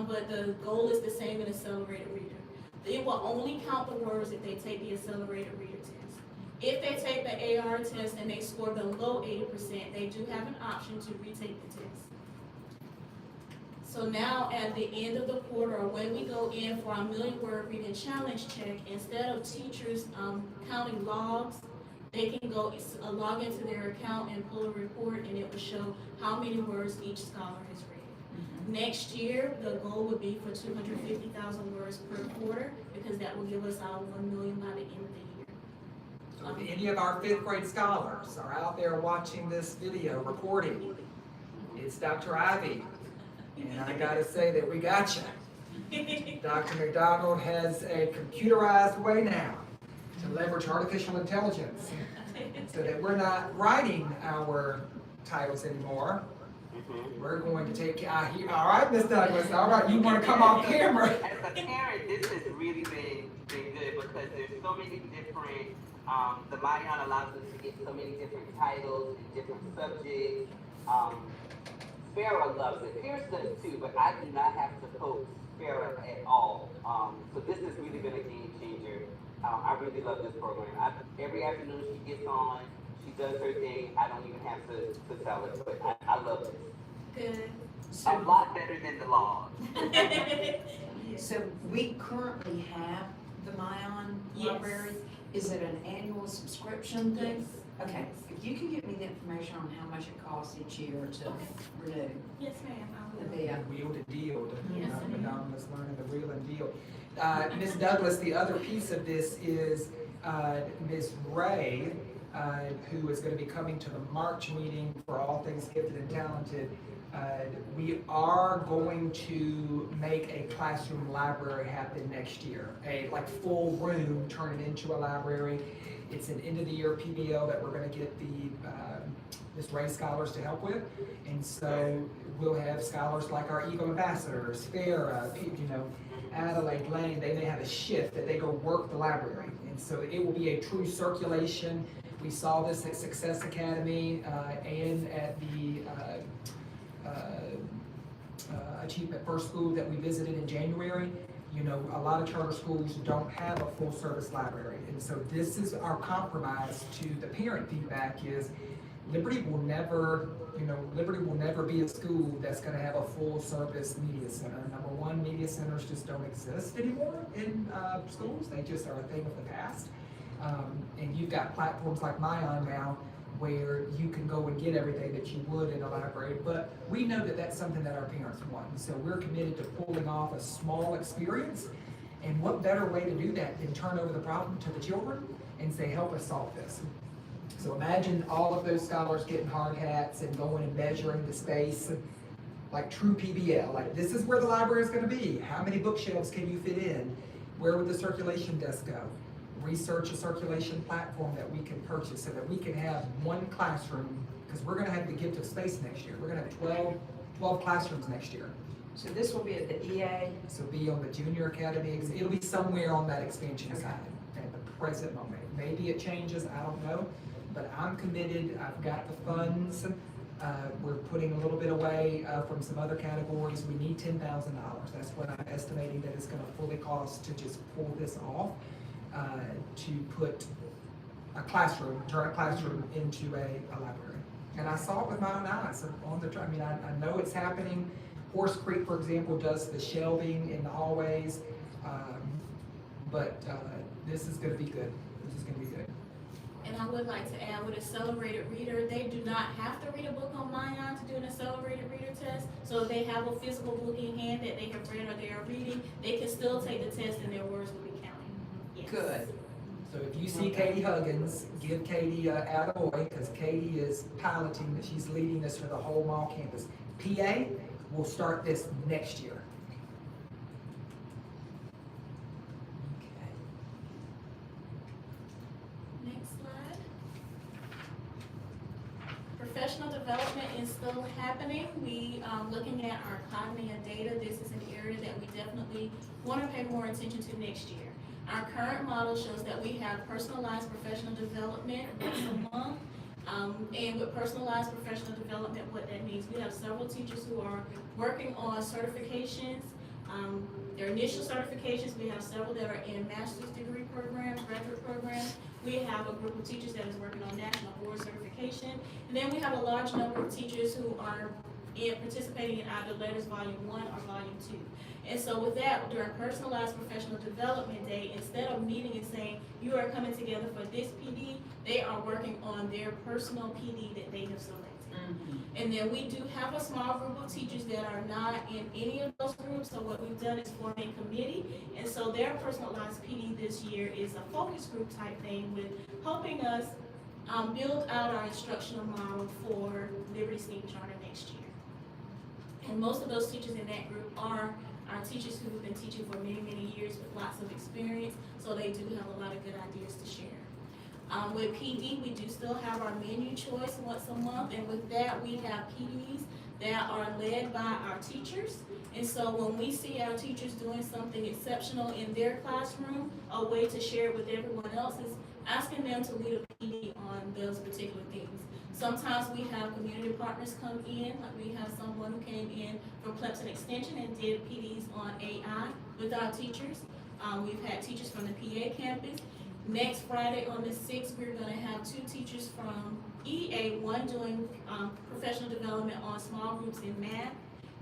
But the goal is the same in Accelerated Reader. It will only count the words if they take the Accelerated Reader test. If they take the AR test and they score below 80%, they do have an option to retake the test. So now at the end of the quarter, or when we go in for our 1,000,000-word reading challenge check, instead of teachers counting logs, they can go log into their account and pull a report, and it will show how many words each scholar has read. Next year, the goal would be for 250,000 words per quarter, because that will give us our 1,000,000 by the end of the year. So if any of our 5th grade scholars are out there watching this video recording, it's Dr. Ivy. And I gotta say that we got you. Dr. McDonald has a computerized way now to leverage artificial intelligence so that we're not writing our titles anymore. We're going to take, all right, Ms. Douglas, all right, you want to come off camera? As a parent, this has really been good because there's so many different, the Mayan allows us to get so many different titles and different subjects. Farrah loves it. Pierce does too, but I do not have to coach Farrah at all. So this has really been a game changer. I really love this program. Every afternoon she gets on, she does her thing. I don't even have to tell her, but I love it. Good. A lot better than the law. So we currently have the Mayan Yes. library. Is it an annual subscription thing? Yes. Okay, if you can get me the information on how much it costs each year to renew, Yes, ma'am, I will. that'd be Wheel to deal, Yes, ma'am. Madonna's learning the wheel and deal. Ms. Douglas, the other piece of this is Ms. Ray, who is going to be coming to the March meeting for All Things Gifted and Talented. We are going to make a classroom library happen next year, a full room, turn it into a library. It's an end of the year PBL that we're going to get the just raise scholars to help with. And so we'll have scholars like our Eagle Ambassadors, Farah, Adelaide Lane, they may have a shift that they go work the library. And so it will be a true circulation. We saw this at Success Academy and at the Achievement First School that we visited in January. A lot of charter schools don't have a full service library. And so this is our compromise to the parent feedback is Liberty will never be a school that's gonna have a full service media center. Number one, media centers just don't exist anymore in schools. They just are a thing of the past. And you've got platforms like Myon now where you can go and get everything that you would in a library, but we know that that's something that our parents want. So we're committed to pulling off a small experience, and what better way to do that than turn over the problem to the children and say, help us solve this. So imagine all of those scholars getting hard hats and going and measuring the space, like true PBL, like this is where the library is gonna be. How many bookshelves can you fit in? Where would the circulation desk go? Research a circulation platform that we can purchase so that we can have one classroom, because we're gonna have the gift of space next year. We're gonna have 12 classrooms next year. So this will be at the EA? So be on the junior academy, it'll be somewhere on that expansion side at the present moment. Maybe it changes, I don't know, but I'm committed, I've got the funds. We're putting a little bit away from some other categories. We need $10,000. That's what I'm estimating that it's gonna fully cost to just pull this off. To put a classroom, turn a classroom into a library. And I saw it with my own eyes on the, I know it's happening. Horse Creek, for example, does the shelving in the hallways. But this is gonna be good. This is gonna be good. And I would like to add, with Accelerated Reader, they do not have to read a book on Myon to do an Accelerated Reader test. So if they have a physical book in hand that they have read or they are reading, they can still take the test and their words will be counted. Yes. Good. So if you see Katie Huggins, give Katie a attaboy, because Katie is piloting that she's leading this for the whole mall campus. PA will start this next year. Okay. Next slide. Professional development is still happening. We, looking at our cognitive data, this is an area that we definitely want to pay more attention to next year. Our current model shows that we have personalized professional development once a month. And with personalized professional development, what that means, we have several teachers who are working on certifications. Their initial certifications, we have several that are in master's degree programs, graduate programs. We have a group of teachers that is working on national board certification. And then we have a large number of teachers who are participating in either Letters Volume 1 or Volume 2. And so with that, during Personalized Professional Development Day, instead of meeting and saying, you are coming together for this PD, they are working on their personal PD that they have selected. And then we do have a small group of teachers that are not in any of those groups, so what we've done is form a committee. And so their personalized PD this year is a focus group type thing with helping us build out our instructional model for Liberty STEAM Charter next year. And most of those teachers in that group are our teachers who have been teaching for many, many years with lots of experience, so they do have a lot of good ideas to share. With PD, we do still have our menu choice once a month, and with that, we have PDs that are led by our teachers. And so when we see our teachers doing something exceptional in their classroom, a way to share it with everyone else is asking them to lead a PD on those particular things. Sometimes we have community partners come in, like we have someone who came in from Clemson Extension and did PDs on AI with our teachers. We've had teachers from the PA campus. Next Friday on the 6th, we're gonna have 2 teachers from EA, one doing professional development on small groups in math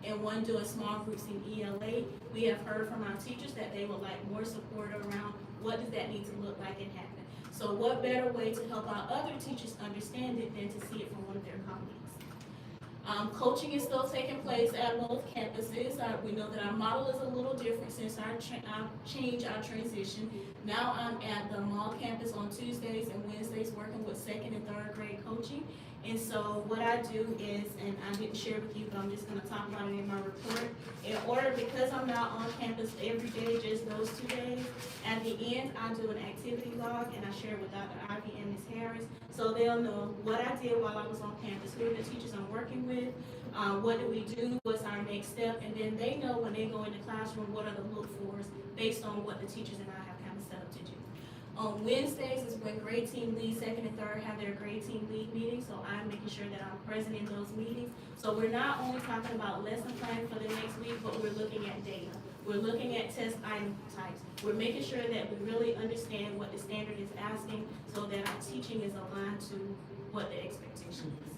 and one doing small groups in ELA. We have heard from our teachers that they would like more support around what does that need to look like and happen. So what better way to help our other teachers understand it than to see it from one of their colleagues. Coaching is still taking place at both campuses. We know that our model is a little different since our change, our transition. Now I'm at the mall campus on Tuesdays and Wednesdays working with 2nd and 3rd grade coaching. And so what I do is, and I didn't share with you, but I'm just gonna talk about it in my report. In order, because I'm not on campus every day, just those 2 days, At the end, I do an activity log and I share it with Dr. Ivy and Ms. Harris, so they'll know what I did while I was on campus, who are the teachers I'm working with, what do we do, what's our next step, and then they know when they go in the classroom, what are the look-fors based on what the teachers and I have kind of set up to do. On Wednesdays is when grade team lead, second and third have their grade team lead meetings, so I'm making sure that I'm present in those meetings. So we're not only talking about lesson plan for the next week, but we're looking at data. We're looking at test item types. We're making sure that we really understand what the standard is asking so that our teaching is aligned to what the expectation is.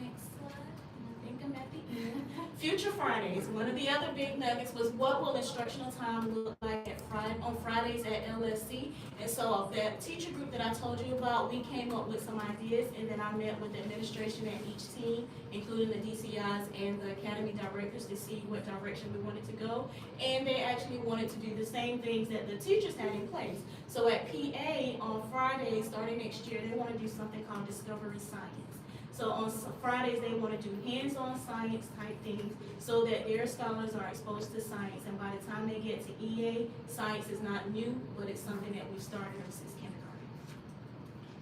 Next slide. I think I'm at the end. Future Fridays, one of the other big nuggets was what will instructional time look like on Fridays at LSC? And so that teacher group that I told you about, we came up with some ideas, and then I met with the administration at each team, including the DCIs and the academy directors, to see what direction we wanted to go. And they actually wanted to do the same things that the teachers had in place. So at PA on Fridays, starting next year, they want to do something called Discovery Science. So on Fridays, they want to do hands-on science type things so that their scholars are exposed to science. And by the time they get to EA, science is not new, but it's something that we've started since kindergarten.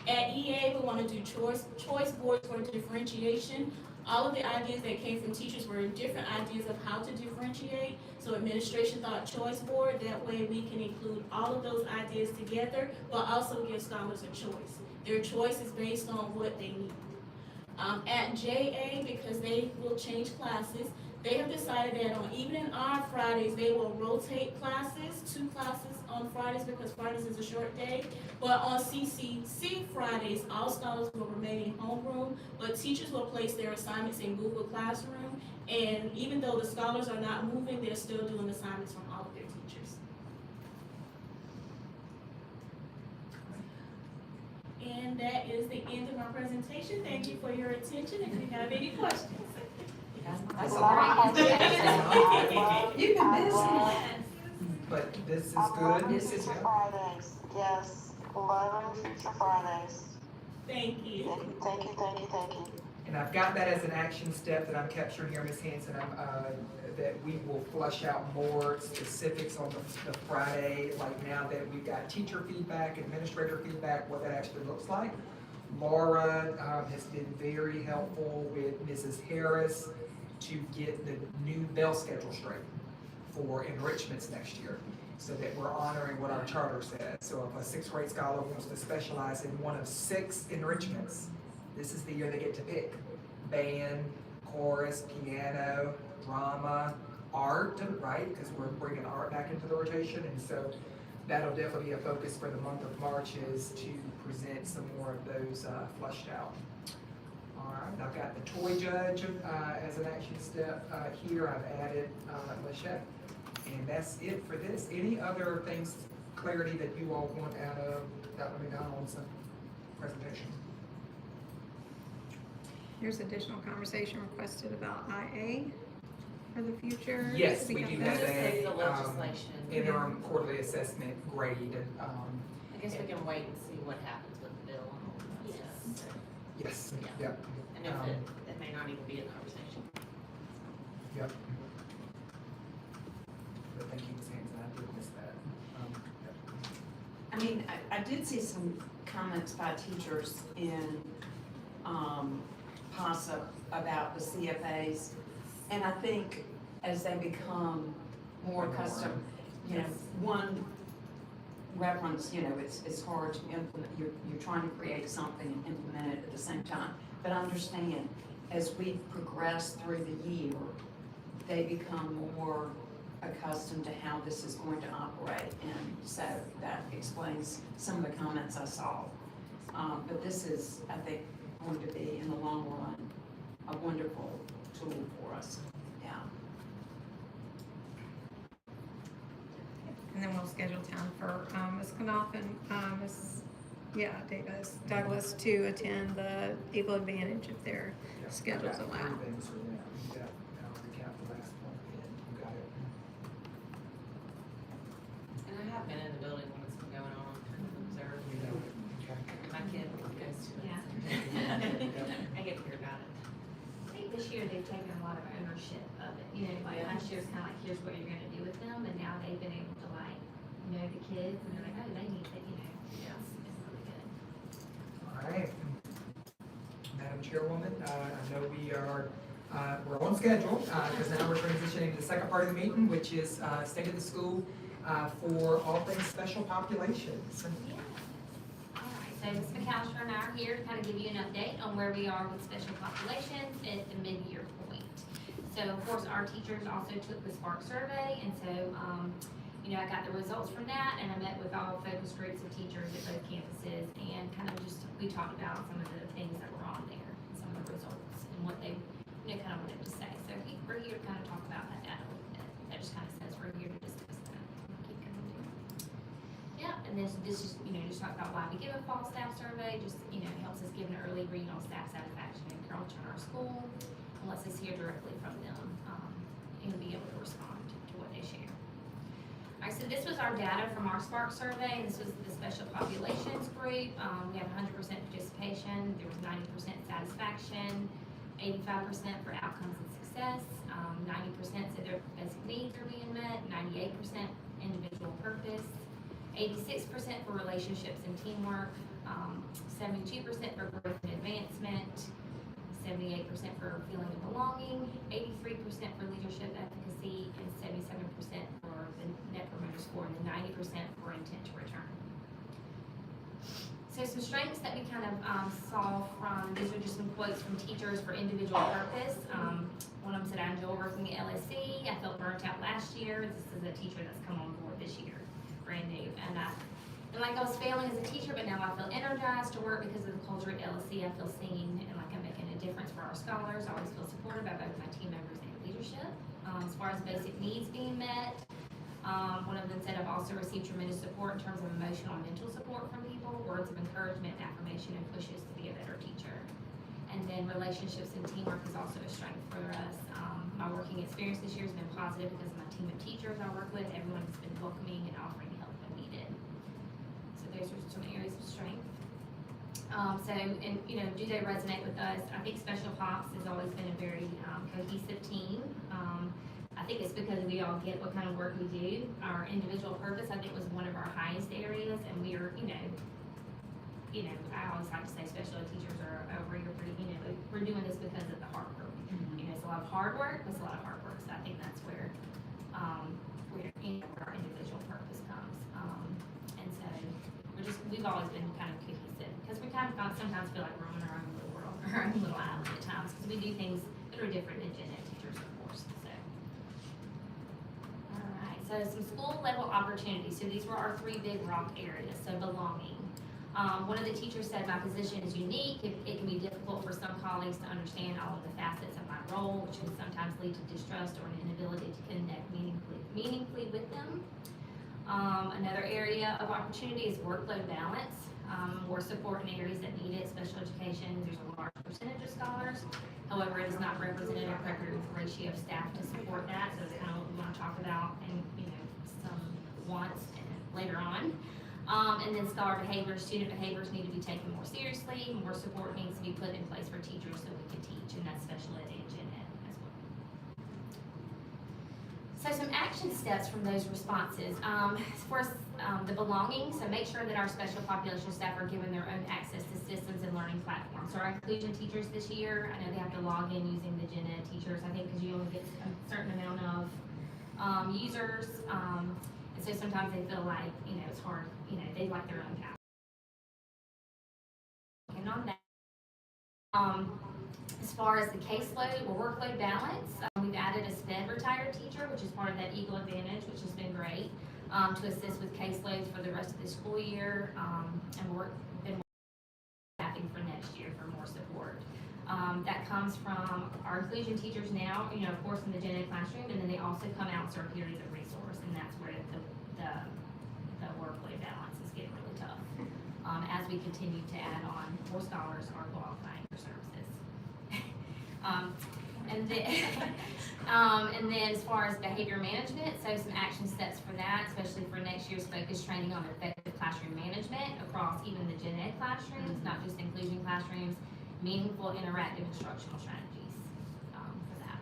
At EA, we want to do choice boards for differentiation. All of the ideas that came from teachers were different ideas of how to differentiate. So administration thought choice board, that way we can include all of those ideas together, but also give scholars a choice. Their choice is based on what they need. At JA, because they will change classes, they have decided that on evening hour Fridays, they will rotate classes, 2 classes on Fridays because Fridays is a short day. But on CCC Fridays, all scholars will remain in homeroom, but teachers will place their assignments in Google Classroom. And even though the scholars are not moving, they're still doing assignments from all of their teachers. And that is the end of my presentation. Thank you for your attention. If you have any questions. That's A lot of great. ideas. You've been busy. But this is I love good. This is Future Fridays. Yes, love Future Fridays. Thank you. Thank you, thank you, thank you. And I've got that as an action step that I'm capturing here, Ms. Hanson, that we will flush out more specifics on the Friday, like now that we've got teacher feedback, administrator feedback, what that actually looks like. Laura has been very helpful with Mrs. Harris to get the new bell schedule straight for enrichments next year, so that we're honoring what our charter says. So if a 6th grade scholar wants to specialize in one of 6 enrichments, this is the year they get to pick: band, chorus, piano, drama, art, right? Because we're bringing art back into the rotation, and so that'll definitely be a focus for the month of March, is to present some more of those flushed out. All right, I've got the toy judge as an action step here. I've added Lachette, and that's it for this. Any other things, clarity that you all want out of Dr. McDonald's presentation? There's additional conversation requested about IA for the future. Yes, we do Because have This is the a legislation. interim quarterly assessment grade. I guess we can wait and see what happens with the bill and all that Yes. stuff. Yes, Yeah. yep, And if it may not even be a conversation. yep. But thank you, Ms. Hanson, I did miss that. Yep. I mean, I did see some comments by teachers in, PASA about the CFAs. And I think as they become more accustomed, one reference, it's hard to implement. You're trying to create something and implement it at the same time. But understand, as we progress through the year, they become more accustomed to how this is going to operate. And so that explains some of the comments I saw. But this is, I think, going to be, in the long run, a wonderful tool for us. Yeah. And then we'll schedule time for Ms. Knopf and Ms. Douglas to attend the Eagle Advantage if their Yep. schedules I've got allow. 3 things for them. Yeah, I'll recap the last one again. You got it. And I have been in the building when it's been going on, kind of observed. You know it. Okay. My kid goes to it. Yeah. I get to hear about it. I think this year they've taken a lot of ownership of it, like Yeah. I last year was kind of like, here's what you're gonna do with them, and now they've been able to like know the kids, and they're like, oh, they need that, you know. Yes. It's really good. All right. Madam Chairwoman, I know we are, we're on schedule, because now we're transitioning to the second part of the meeting, which is state of the school for all things special populations. All right, so Ms. McAllister and I are here to kind of give you an update on where we are with special populations at the mid-year point. So of course, our teachers also took the Spark survey, and so, you know, I got the results from that, and I met with all focus groups of teachers at both campuses, and kind of just, we talked about some of the things that were on there, some of the results, and what they, you know, kind of wanted to say. So we're here to kind of talk about that data a little bit. That just kind of says we're here to discuss that. Keep going. Yeah, and this is, you know, just talk about why we give a fall staff survey, just, you know, helps us give an early read on staff satisfaction and culture in our school, and lets us hear directly from them, and be able to respond to what they share. All right, so this was our data from our Spark survey. This was the special populations group. We had 100% participation. There was 90% satisfaction, 85% for outcomes and success, 90% said their basic needs are being met, 98% individual purpose, 86% for relationships and teamwork, 72% for growth and advancement, 78% for feeling of belonging, 83% for leadership efficacy, and 77% for the net promoter score, and then 90% for intent to return. So some strengths that we kind of saw from, these are just some quotes from teachers for individual purpose. One of them said, I enjoy working at LSC. I felt burnt out last year. This is a teacher that's come on board this year, brand new. And like I was failing as a teacher, but now I feel energized to work because of the culture at LSC. I feel seen and like I'm making a difference for our scholars. I always feel supported by both my team members and leadership. As far as basic needs being met, one of them said, I've also received tremendous support in terms of emotional and mental support from people, words of encouragement, affirmation, and pushes to be a better teacher. And then relationships and teamwork is also a strength for us. My working experience this year has been positive because of my team of teachers I work with. Everyone has been welcoming and offering help when needed. So those are some areas of strength. And you know, do they resonate with us? I think Special Pops has always been a very cohesive team. I think it's because we all get what kind of work we do. Our individual purpose, I think, was one of our highest areas, and we are, you know, I always like to say special ed teachers are over here pretty, you know, we're doing this because of the hard work. You know, it's a lot of hard work, it's a lot of hard work. So I think that's where, where our individual purpose comes. And so we've always been kind of cohesive because we kind of sometimes feel like we're on our own little world, our own little island at times because we do things that are different than gen ed teachers, of course. So, all right. So some school level opportunities. So these were our three big rock areas. So belonging. One of the teachers said my position is unique. It can be difficult for some colleagues to understand all of the facets of my role, which can sometimes lead to distrust or an inability to connect meaningfully with them. Another area of opportunity is workload balance. More support in areas that need it, special education. There's a large percentage of scholars. However, it is not represented or appropriate with the ratio of staff to support that. So it's kind of what we want to talk about and, you know, some wants later on. And then scholar behaviors, student behaviors need to be taken more seriously. More support needs to be put in place for teachers so we can teach, and that's special ed and gen ed as well. So some action steps from those responses. For the belonging, so make sure that our special population staff are given their own access to systems and learning platforms. So our inclusion teachers this year, I know they have to log in using the gen ed teachers, I think because you only get a certain amount of users. And so sometimes they feel like, you know, it's hard, you know, they like their own path. And on that, as far as the caseload or workload balance, we've added a SPED retired teacher, which is part of that Eagle Advantage, which has been great, to assist with caseloads for the rest of the school year, and we're been staffing for next year for more support. That comes from our inclusion teachers now, you know, of course in the gen ed classroom, and then they also come out and serve here as a resource, and that's where the workload balance is getting really tough. As we continue to add on more scholars are qualifying for services. And then as far as behavior management, so some action steps for that, especially for next year's focus training on effective classroom management across even the gen ed classrooms, not just inclusion classrooms, meaningful interactive instructional strategies for that.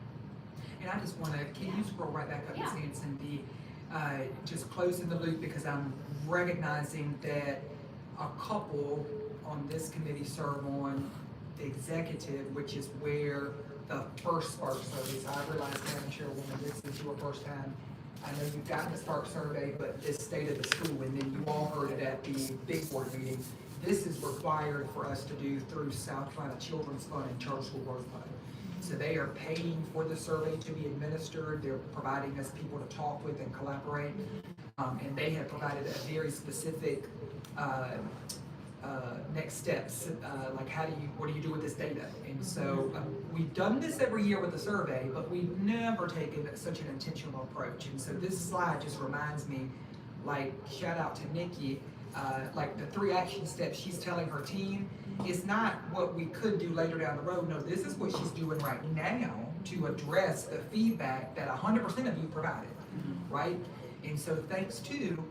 And I just wanna, can you scroll right back up, Ms. Yeah. Hanson, just closing the loop, because I'm recognizing that a couple on this committee serve on the executive, which is where the first Spark survey, so I realize, Madam Chairwoman, this is your first time. I know you've gotten the Spark survey, but this state of the school, and then you all heard it at the big board meeting. This is required for us to do through South Carolina Children's Fund and Charter School Growth Fund. So they are paying for the survey to be administered, they're providing us people to talk with and collaborate. And they have provided a very specific, next steps, like what do you do with this data? And so we've done this every year with the survey, but we've never taken such an intentional approach. And so this slide just reminds me, like, shout out to Nikki, like the 3 action steps she's telling her team is not what we could do later down the road. No, this is what she's doing right now to address the feedback that 100% of you provided, right? And so thanks to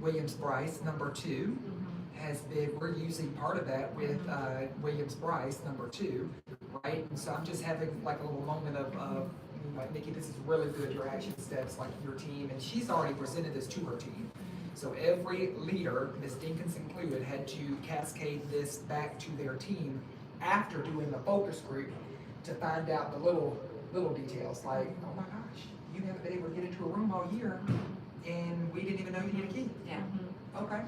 Williams-Brice, number 2, has been, we're using part of that with Williams-Brice, number 2, right? And so I'm just having like a little moment of like, Nikki, this is really good, your action steps, like your team, and she's already presented this to her team. So every leader, Ms. Dinkins included, had to cascade this back to their team after doing the focus group to find out the little details, like, oh my gosh, you haven't been able to get into a room all year, and we didn't even know you need a key. Yeah. Okay.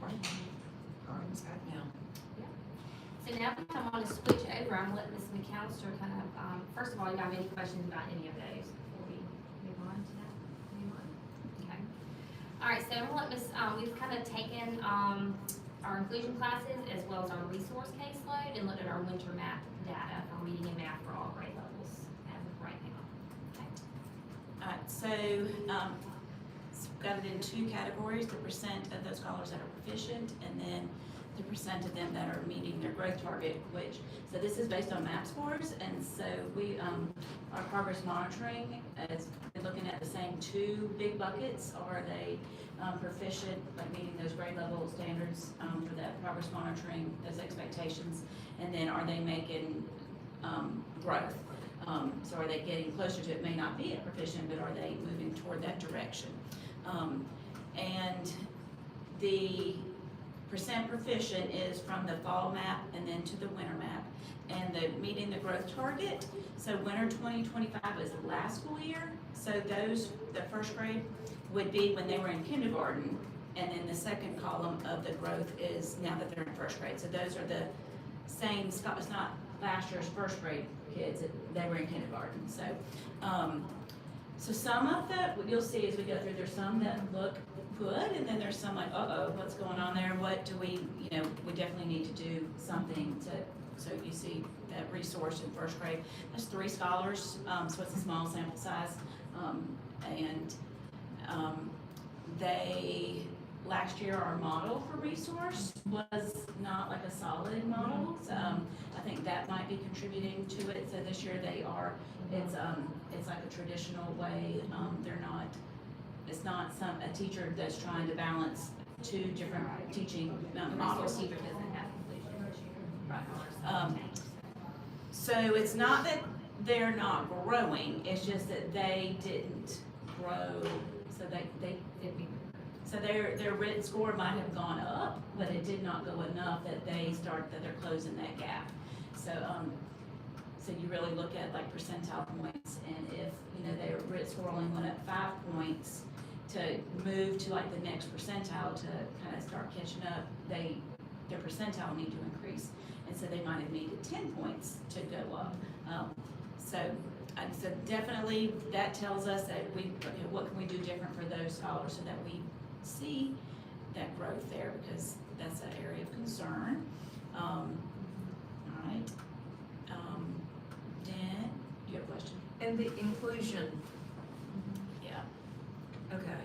Right. All right, Ms. Pat. Yeah. So now I want to switch over, I'm letting Ms. McAllister kind of, first of all, you have any questions about any of those before we move on to that? Anyone? Okay. All right, so I'm gonna let Ms., we've kind of taken, our inclusion classes as well as our resource caseload and looked at our winter math data for reading and math for all grade levels as of right now. Okay. Alright, so, got it in 2 categories, the percent of those scholars that are proficient, and then the percent of them that are meeting their growth target, so this is based on MAP scores, and so we, our progress monitoring is looking at the same 2 big buckets. Are they proficient, like meeting those grade level standards for that progress monitoring, those expectations, and then are they making growth? So are they getting closer to it? May not be at proficient, but are they moving toward that direction? And the percent proficient is from the fall map and then to the winter map. And the meeting the growth target, so winter 2025 is the last school year. So those, the first grade would be when they were in kindergarten. And then the second column of the growth is now that they're in first grade. So those are the same, it's not last year's first grade kids, they were in kindergarten. So, so some of that, what you'll see as we go through, there's some that look good, and then there's some like, uh-oh, what's going on there? What do we, we definitely need to do something to, so you see that resource in first grade. That's 3 scholars, so it's a small sample size. They, last year, our model for resource was not like a solid model, so I think that might be contributing to it. So this year they are, it's like a traditional way. They're not, it's not a teacher that's trying to balance 2 different teaching models. Teacher doesn't have inclusion this year. Right. So it's not that they're not growing, it's just that they didn't grow, so so their written score might have gone up, but it did not go enough that they're closing that gap. So so you really look at like percentile points, and if their written score only went up 5 points, to move to like the next percentile to kind of start catching up, their percentile need to increase, and so they might have needed 10 points to go up. So definitely that tells us that what can we do different for those scholars so that we see that growth there, because that's an area of concern. All right. Dan, you have a question? And the inclusion, Yeah. okay.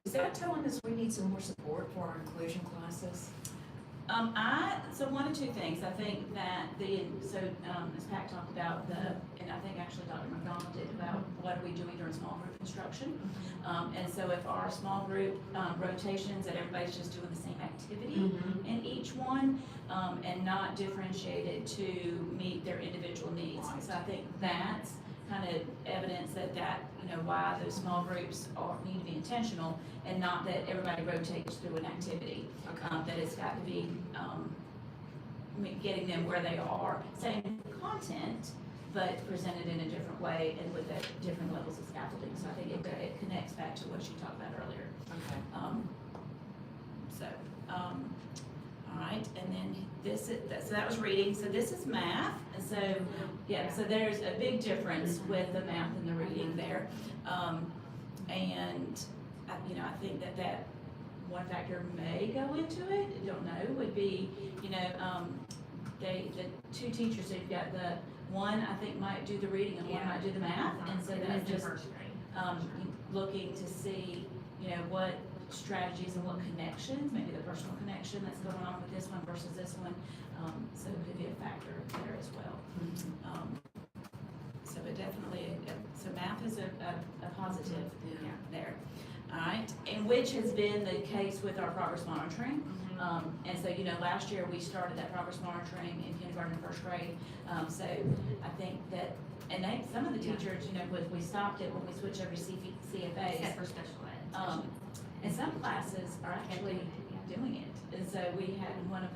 Is that telling us we need some more support for our inclusion classes? So one of two things, I think that as Pat talked about and I think actually Dr. McDonald did, about what are we doing during small group instruction. And so if our small group rotations, that everybody's just doing the same activity in each one, and not differentiated to meet their individual needs. So I think that's kind of evidence that, why those small groups need to be intentional, and not that everybody rotates through an activity. That it's got to be, getting them where they are, same content, but presented in a different way and with different levels of scaffolding. So I think it connects back to what you talked about earlier. All right, and then so that was reading. So this is math, and so there's a big difference with the math and the reading there. And I think that one factor may go into it, I don't know, would be, the two teachers, so you've got the one I think might do the reading and one might do the math, and so then just looking to see, what strategies and what connections, maybe the personal connection that's going on with this one versus this one, so it could be a factor there as well. So it definitely, so math is a positive there. All right, and which has been the case with our progress monitoring. And so, last year we started that progress monitoring in kindergarten and first grade. So I think that, and some of the teachers, we stopped it when we switched over to CFAs. Except for special ed. And some classes are actually doing it. And so we had in one of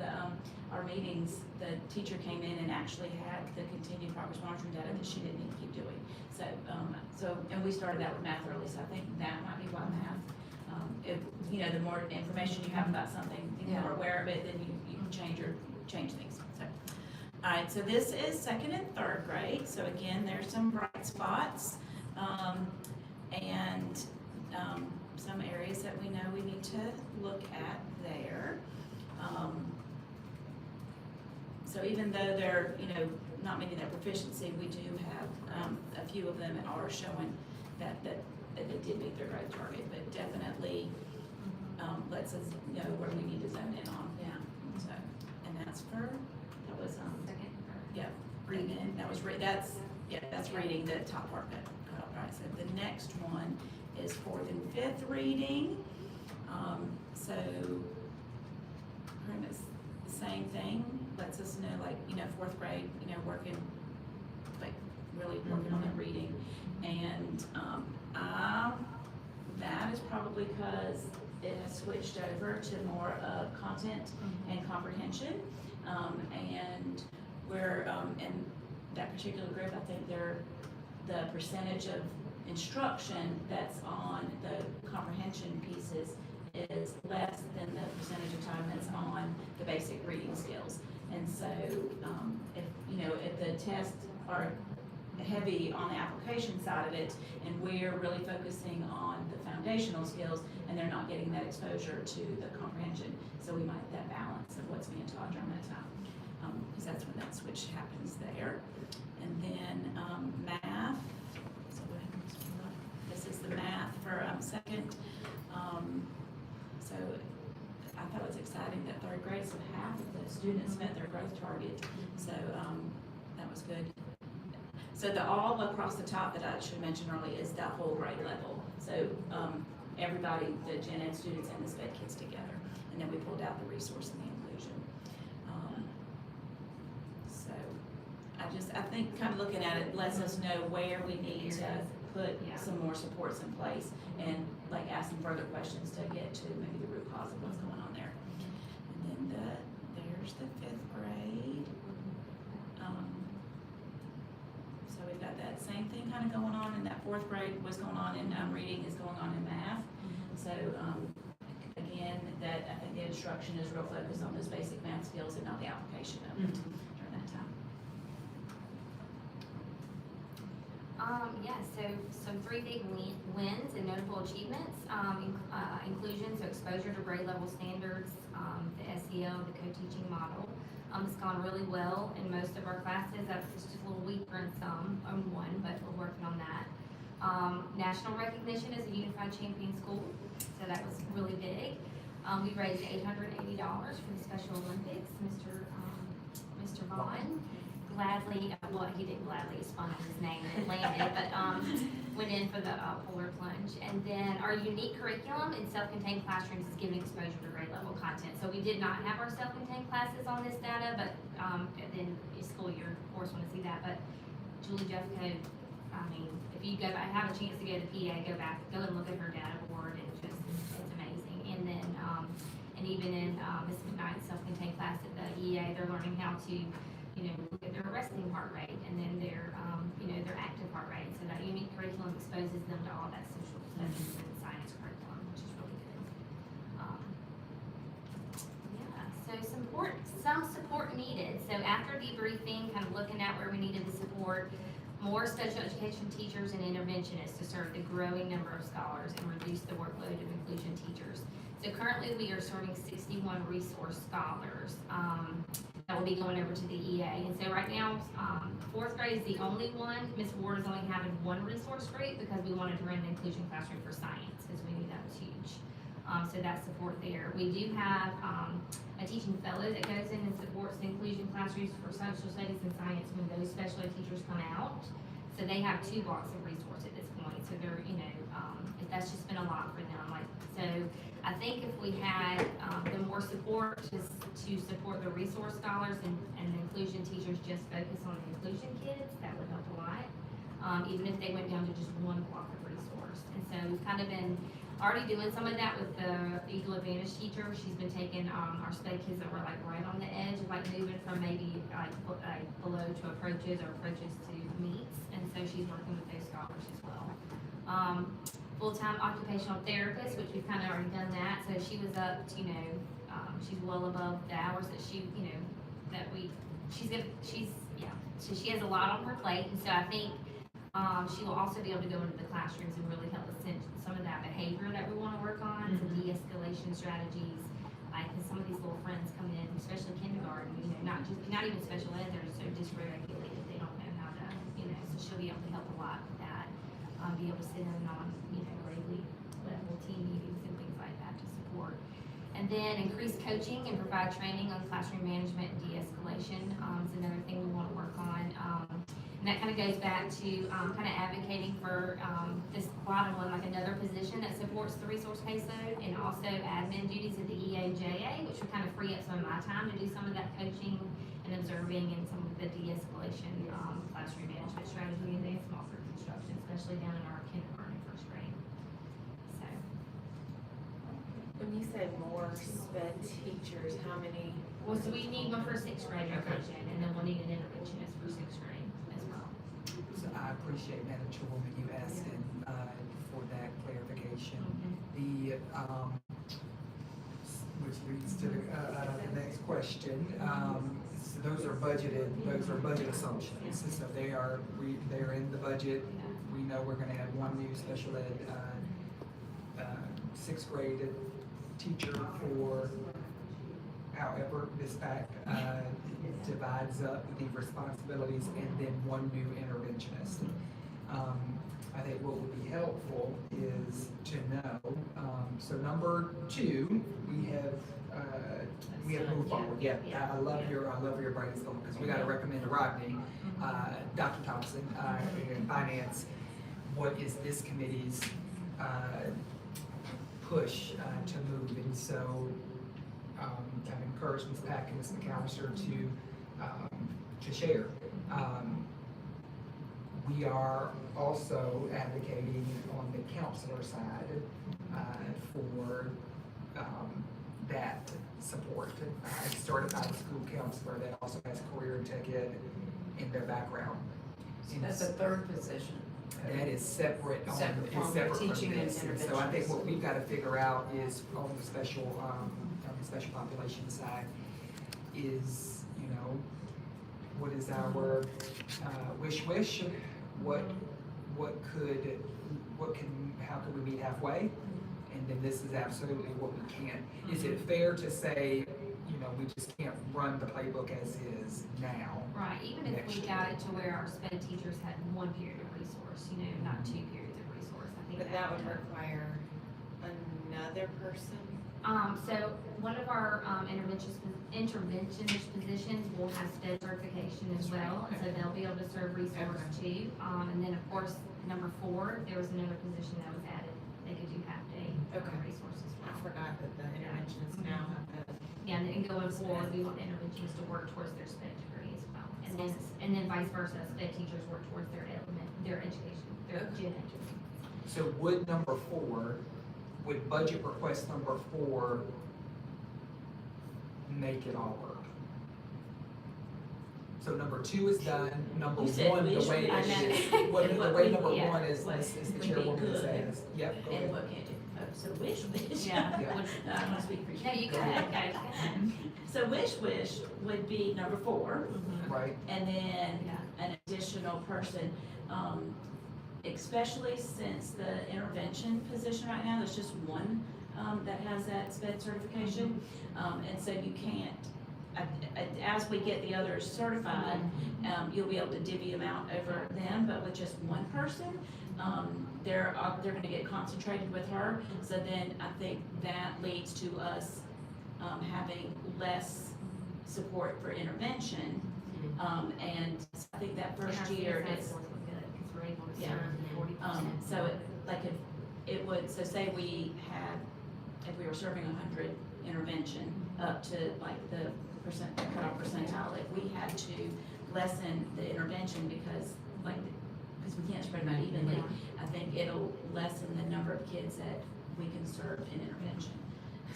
our meetings, the teacher came in and actually had the continued progress monitoring data that she didn't need to keep doing. So, and we started that with math early, so I think that might be why math, the more information you have about something, the more aware of it, then you can change things. So, all right, so this is second and third grade. So again, there's some bright spots, and some areas that we know we need to look at there. So even though they're, not meeting their proficiency, we do have a few of them are showing that they did meet their grade target, but definitely lets us know where we need to zone in on. So, and that's Second. reading. And that was that's reading, the top part that cut off. Right. So the next one is fourth and fifth reading. So pretty much the same thing. Lets us know, fourth grade, working, really working on their reading. And that is probably because it has switched over to more of content and comprehension. And we're, in that particular group, I think the percentage of instruction that's on the comprehension pieces is less than the percentage of time that's on the basic reading skills. And so, if the tests are heavy on the application side of it, and we're really focusing on the foundational skills, and they're not getting that exposure to the comprehension, so we might that balance of what's being taught during that time, because that's when that switch happens there. And then math. So what happens? This is the math for second. So I thought it was exciting that third grade, so half of the students met their growth target. So that was good. So the all across the top that I should mention earlier is the whole grade level. So everybody, the gen ed students and the SPED kids together. And then we pulled out the resource and the inclusion. So I think kind of looking at it lets us know where we need to put some more supports in place, and ask some further questions to get to maybe the root cause of what's going on there. And then there's the fifth grade. So we've got that same thing kind of going on in that fourth grade, what's going on in reading is going on in math. So again, that I think the instruction is real focused on those basic math skills and not the application of it during that time. So some three big wins and notable achievements, inclusion, so exposure to grade level standards, the SEL, the co-teaching model. It's gone really well in most of our classes. It's just a little weaker in some, on one, but we're working on that. National recognition as a unified champion school, so that was really big. We raised $880 for the Special Olympics. Mr. Vaughn gladly, well, he didn't gladly, it's fun his name and it landed, but, went in for the, polar plunge. And then our unique curriculum in self-contained classrooms is giving exposure to grade level content. So we did not have our self-contained classes on this data, but, at the end of the school year, of course, want to see that, but Julie Jeffco, I mean, if you go back, have a chance to go to PA, go and look at her data board, and just, it's amazing. And then, and even in, Ms. McKnight's self-contained class at the EA, they're learning how to, look at their resting heart rate, and then their, their active heart rate. So that unique curriculum exposes them to all that social studies and science curriculum, which is really good. So some support needed. So after debriefing, kind of looking at where we needed the support, more special education teachers and interventionists to serve the growing number of scholars and reduce the workload of inclusion teachers. So currently we are serving 61 resource scholars that will be going over to the EA. And so right now, fourth grade is the only one. Ms. Ward is only having one resource group because we wanted to run an inclusion classroom for science because we knew that was huge. So that's support there. We do have a teaching fellow that goes in and supports the inclusion classrooms for social studies and science when those special ed teachers come out. So they have 2 blocks of resource at this point. So they're, that's just been a lot for them. So I think if we had the more support to support the resource scholars and the inclusion teachers just focus on the inclusion kids, that would help a lot. Even if they went down to just 1 block of resource. And so we've kind of been already doing some of that with the Eagle Advantage teacher. She's been taking our sped kids that were right on the edge of moving from maybe below to approaches or approaches to meets. And so she's working with those scholars as well. Full-time occupational therapist, which we've kind of already done that. So she was up to, she's well above the hours that she, so she has a lot on her plate. And so I think she will also be able to go into the classrooms and really help us in some of that behavior that we want to work on, some de-escalation strategies. Because some of these little friends come in, especially kindergarten, not even special ed, they're so dysregulated, they don't know how to, so she'll be able to help a lot with that. Be able to sit in on, gradely level team meetings and things like that to support. And then increase coaching and provide training on classroom management and de-escalation is another thing we want to work on. And that kind of goes back to kind of advocating for this bottom one, like another position that supports the resource caseload, and also admin duties at the EAJA, which would kind of free up some of my time to do some of that coaching and observing and some of the de-escalation classroom management strategy and then small group instruction, especially down in our kindergarten and first grade. So. When you say more sped teachers, how many? Well, so we need one for 6th grade revision, and then we'll need an interventionist for 6th grade as well. So I appreciate, Madam Chairwoman, you asking for that clarification. The which leads to the next question. So those are budget assumptions. So they're in the budget. We know we're going to have one new special ed 6th grade teacher for however this pack divides up the responsibilities, and then one new interventionist. I think what would be helpful is to know, so number 2, we have moved forward. Yeah, I love your brainstorm, because we got to recommend to Rodney, Dr. Thompson, in finance, what is this committee's push to move. And so I've encouraged Ms. Pack and Ms. McAllister to share. We are also advocating on the counselor side for that support. Started by the school counselor that also has career and tech ed in their background. So that's a 3rd position. That is separate from teaching and this. And so I think what we've got to figure out is on the special population side is, what is our wish? How could we meet halfway? And then this is absolutely what we can. Is it fair to say, we just can't run the playbook as is now? Right, even if we got it to where our sped teachers had 1 period of resource, not 2 periods of resource, I think. But that would require another person So one of our interventionist positions will have SPED certification as well, and so they'll be able to serve resource too. And then, of course, number 4, there was another position that was added. They could do half-day resources. I forgot that the interventionists now have that. Yeah, and going forward, we want interventionists to work towards their SPED degree as well. And then vice versa, SPED teachers work towards their education, their gen education. So would budget request number 4 make it all work? So number 2 is done, number You said 1, the wish, way wish. it is, what, the way number Yeah. 1 is What the would be chairwoman good. says. Yep, go And ahead. what can't do? Oh, so wish. Yeah. Yeah. No, I want to speak for you. No, you Go can, ahead. okay, go ahead. So wish would be number 4, Right, and then Yeah. an additional person, especially since the intervention position right now, there's just one, that has that SPED certification. And so you can't, as we get the others certified, you'll be able to divvy them out over them, but with just one person, they're gonna get concentrated with her. So then I think that leads to us, having less support for intervention. And I think that first year it's, Because we're able to Yeah. serve the 40%. so it, like if it would, so say we had, if we were serving 100 intervention up to like the cutoff percentile, if we had to lessen the intervention because we can't spread them out evenly, I think it'll lessen the number of kids that we can serve in intervention.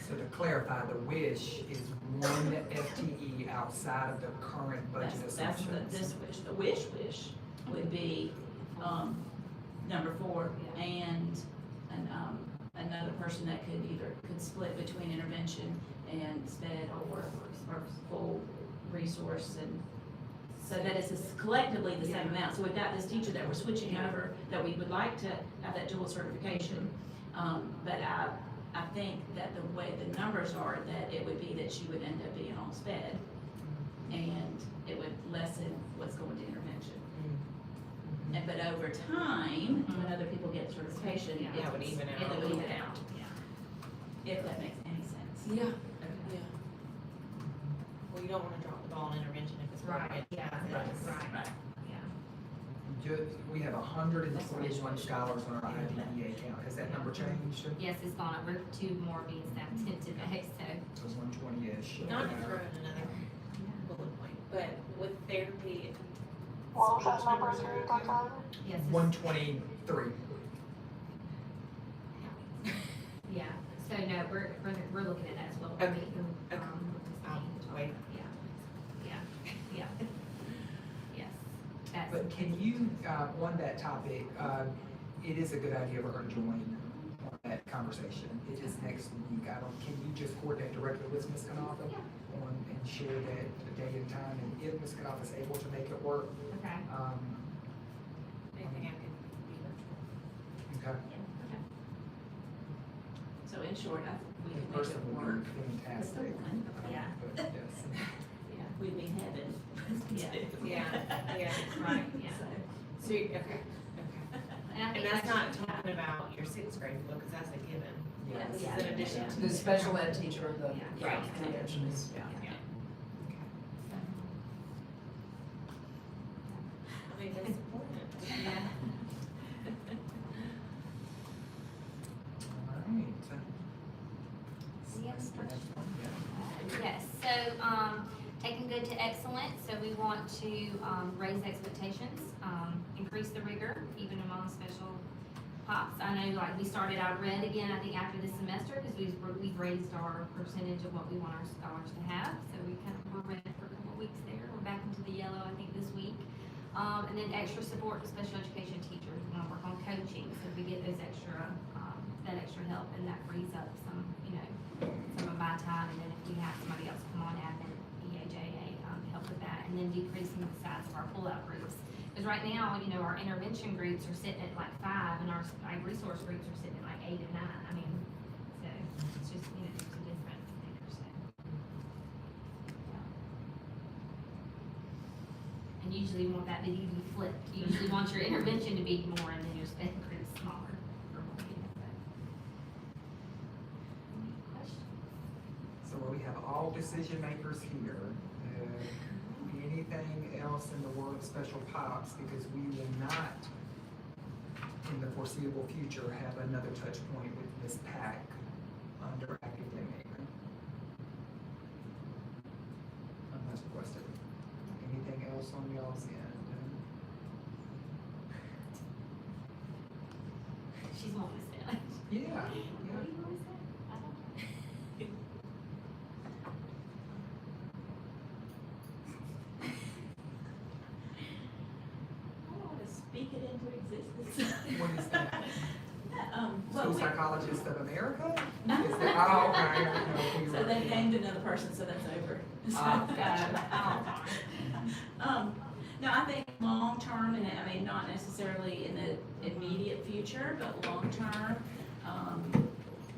so to clarify, the wish is 1 FTE outside of the current budget That's assumptions. this wish. The wish would be, number 4, and another person that could split between intervention and SPED or full resource, and so that it's collectively the same amount. So we've got this teacher that we're switching over, that we would like to have that dual certification. But I think that the way the numbers are, that it would be that she would end up being on SPED, and it would lessen what's going to intervention. And, but over time, when other people get certification, Yeah, it would even out. It would even out, Yeah. if that makes any sense. Yeah. Okay. Well, you don't wanna drop the ball in intervention if it's Right, right. yeah, Right. right, yeah. We have 141 scholars on our IDEA account. Has that number changed? Yes, it's gone up. We're 2 more being staffed in today, so. So 120-ish. Not to throw in another bullet point, but with therapy. What was that speech number numbers again, are okay. Dr.? Yes, it's- 123. yeah, so no, we're looking at that as well. Okay. Meeting, Okay. with the I'll team. wait. Yeah. Yes, that's. But can you, on that topic, it is a good idea for her to join on that conversation. It is next week. Can you just coordinate directly with Ms. Canoff and share that day and time? And if Ms. Canoff is able to make it work, Okay. Anything I could be virtual. okay. Yeah, okay. So in short, we In can make person it would work. be fantastic. Yeah. But yes. Yeah, we'd be in heaven. Yeah, Right, yeah. So, okay, okay. And I And think that's not actually- talking about your 6th grade book, because that's a given. Yes. This Yeah. is in addition to. The special ed teacher, the Yeah. Right. interventionist, yeah. Yeah. I mean, that's important. Yeah. All right. Yes. Yeah. Yes, so, taking good to excellent, so we want to, raise expectations, increase the rigor, even among special pops. I know, like, we started out red again, I think, after this semester, because we've raised our percentage of what we want our scholars to have, so we're red for a couple of weeks there, we're back into the yellow, I think, this week. And then extra support to special education teachers, we wanna work on coaching, so we get those extra, that extra help, and that frees up some, some of my time, and then if we have somebody else come on admin, EAJA, help with that, and then decreasing the size of our pull-out groups. Because right now, our intervention groups are sitting at like 5, and our resource groups are sitting at like 8 and 9, I mean, so, it's just, there's a difference there, so. Yeah. And usually you want that to be flipped, you usually want your intervention to be more, and then your sped group smaller, for more, so. Any questions? decision makers here. Anything else in the world of special pops, because we will not, in the foreseeable future, have another touch point with Ms. Pack under academic. Unless requested. Anything else on y'all's end? She's wanting to say it. Yeah, What do yeah. you want to say? I don't know. I don't want to speak it into existence. What is that? Well, School we- Psychologists of America? Is that, oh, okay. I didn't know if we So were- they named another person, so that's over. No, I think long-term, and I mean, not necessarily in the immediate future, but long-term,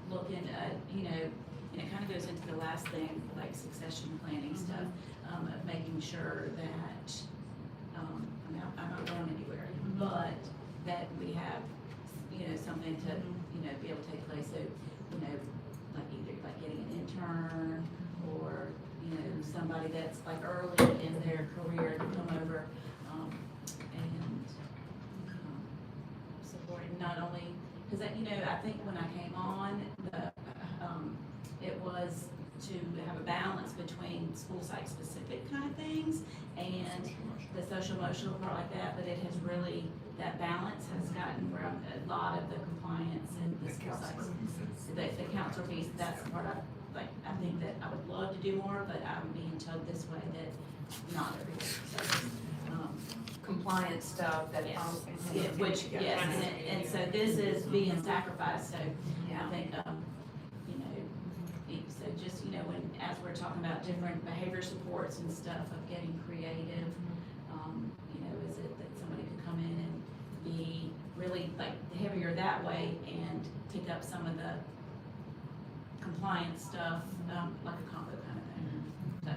looking at, and it kind of goes into the last thing, like succession planning stuff, of making sure that, I'm not going anywhere, but that we have, something to, be able to take place, so, like either like getting an intern, or, somebody that's like early in their career to come over, and, supporting not only, because I think when I came on, it was to have a balance between school site specific kind of things and the social emotional part like that, but it has really, that balance has gotten where a lot of the compliance and the school sites, the counselor piece, that's the part I think that I would love to do more, but I'm being told this way that not everywhere, so, Compliance stuff that. Yes. yeah, which, yes, and so this is being sacrificed, so Yeah. I think, so just, when, as we're talking about different behavior supports and stuff of getting creative, is it that somebody could come in and be really like heavier that way and pick up some of the compliance stuff, like a combo kind of thing, so.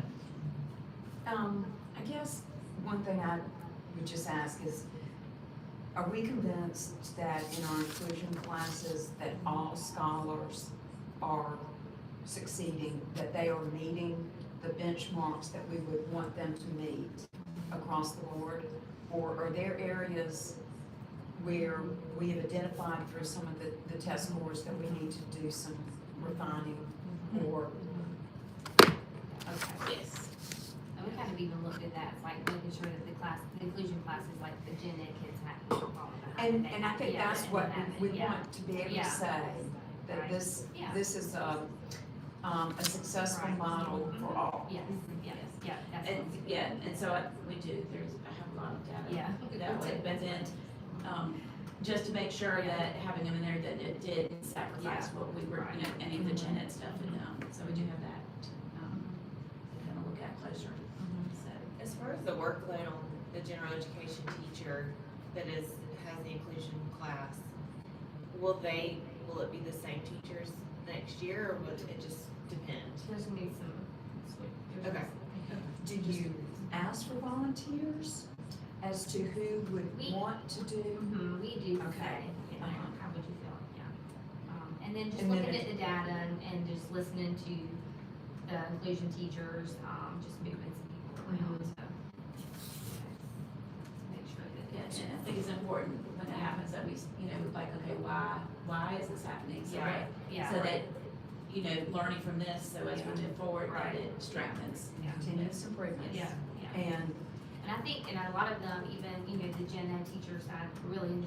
I guess one thing I would just ask is, are we convinced that in our inclusion classes that all scholars are succeeding, that they are meeting the benchmarks that we would want them to meet across the board? Or are there areas where we have identified through some of the test scores that we need to do some refining or? Okay. Yes. And we kind of even looked at that, like making sure that the inclusion classes, like the gen ed kids have to follow that. And I think that's what we want to be able to Yeah. say, that Right. this Yeah. is a successful Right. model for all. Yes, yes, yeah, that's. And, yeah, and so we do, I have a lot of data. Yeah. That way, but then, just to make sure that having them in there, that it did sacrifice what we were, any of the gen ed stuff, and, so we do have that, to kind of look at closer, so. As far as the workload on the general education teacher that has the inclusion class, will it be the same teachers next year, or will it just depend? There's gonna be some, there's Okay. Do you ask for volunteers as to who would We- want to do? We do Okay. say, how would you feel, yeah. And then just And then looking if- at the data and just listening to the inclusion teachers, just moving some people around, so. Make sure that. Yeah, and I think it's important when it happens that we, like, okay, why is this happening? So Yeah, that, yeah. so that, learning from this, so as we move forward, that Right. it strengthens. Continuous improvement. Yeah, yeah. And And I think, and a lot of them, even, the gen ed teachers, I really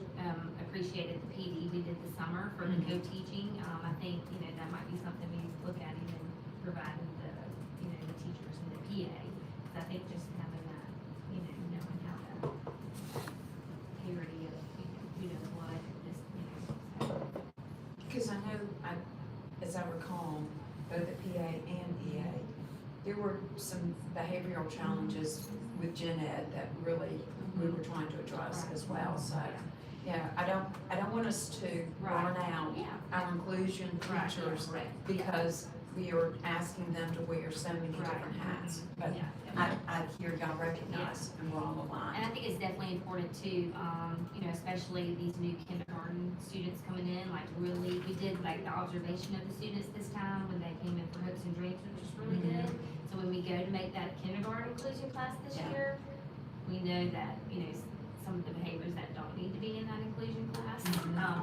appreciated the PD we did this summer for the co-teaching. I think, that might be something we look at, even providing the, the teachers and the PA. 'Cause I think just having that, knowing how to parity of, what this, so. because I know, as I recall, both at PA and EA, there were some behavioral challenges with gen ed that really we were trying to address as well, so. Yeah, I don't want to us to Right. burn out Yeah. our inclusion Right, teachers correct. because we are asking them to wear so many Right. different hats. But Yeah. I hear y'all recognize and we're all And aligned. I think it's definitely important too, especially these new kindergarten students coming in, like really, we did like the observation of the students this time when they came in for hopes and dreams, which was really good. So when we go to make that kindergarten inclusion class this Yeah. year, we know that, some of the behaviors that don't need to be in that inclusion class,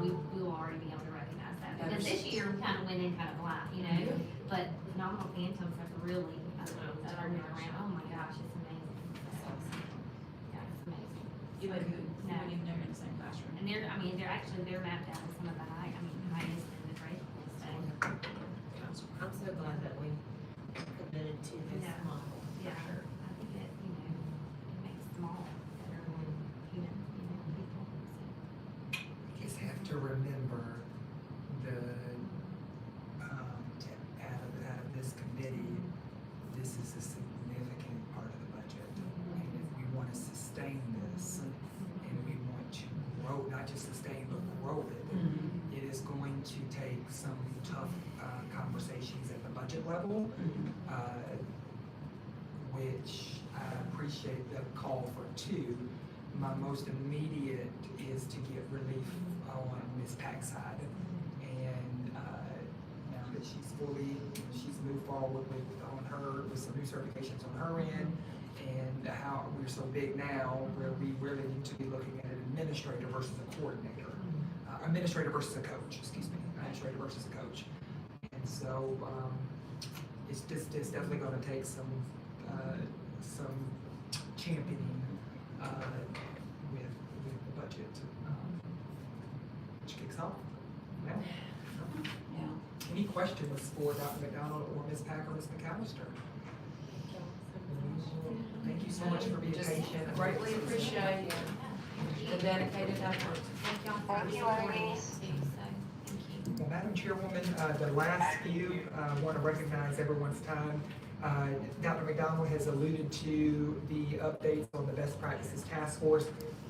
we will already be able to recognize that. Because this year, we kind of went in kind of blind, but phenomenal phantoms have really, turned it around. Oh my gosh, it's amazing. So, yeah, it's amazing. You wouldn't even know you're in the same classroom. And they're mapped out as some of the highest in the grade level, so. I'm so glad that we committed to this Yeah. model. Yeah, I think it makes them all better human, people, so. You just have to remember out of this committee, this is a significant part of the budget. And if we want to sustain this, and we want to grow, not just sustain, but grow it, it is going to take some tough conversations at the budget level, which I appreciate the call for two. My most immediate is to get relief on Ms. Pack's side. And now that she's moved forward with some new certifications on her end, and how we're so big now, where we really need to be looking at an administrator versus a coordinator. Administrator versus a coach, administrator versus a coach. And so, it's definitely gonna take some championing, with the budget, which kicks off now. Yeah. Any questions for Dr. McDonald or Ms. Pack or Ms. McAllister? Thank you so much for being Just patient. greatly appreciate the dedicated effort. Thank y'all for Thank you, supporting ladies. us too, so, thank you. Well, Madam Chairwoman, the last few, want to recognize everyone's time. Dr. McDonald has alluded to the updates on the best practices task force.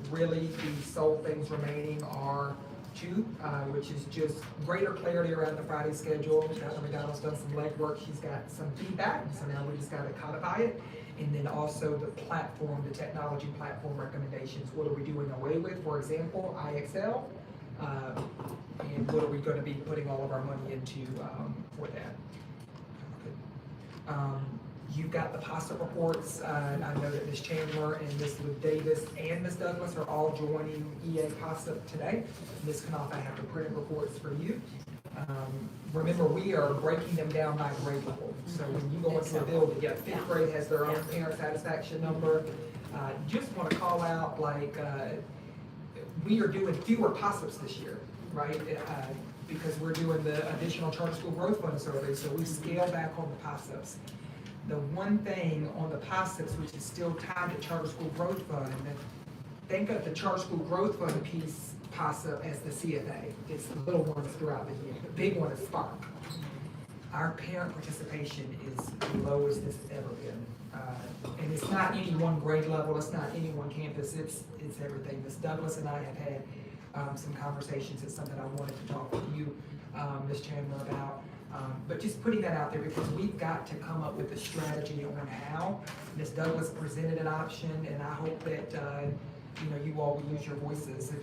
Really, the sole things remaining are two, which is just greater clarity around the Friday schedule. Dr. McDonald's done some legwork. She's got some feedback, so now we just got to codify it. And then also the platform, the technology platform recommendations. What are we doing away with? For example, IXL. And what are we going to be putting all of our money into for that? You've got the PASA reports. I know that Ms. Chandler and Ms. Lou Davis and Ms. Douglas are all joining EA PASA today. Ms. Knopf, I have the printed reports for you. Remember, we are breaking them down by grade level. So when you go into a building, fifth grade has their own parent satisfaction number. Just want to call out, we are doing fewer PASAs this year, right? Because we're doing the additional charter school growth fund survey, so we scale back on the PASAs. The one thing on the PASAs, which is still tied to charter school growth fund, think of the charter school growth fund piece, PASA, as the CFA. It's the little ones throughout the year. The big one is Spark. Our parent participation is the lowest it's ever been. And it's not any one grade level, it's not any one campus, it's everything. Ms. Douglas and I have had some conversations. It's something I wanted to talk with you, Ms. Chandler, about. But just putting that out there, because we've got to come up with a strategy on how. Ms. Douglas presented an option, and I hope that you all will use your voices in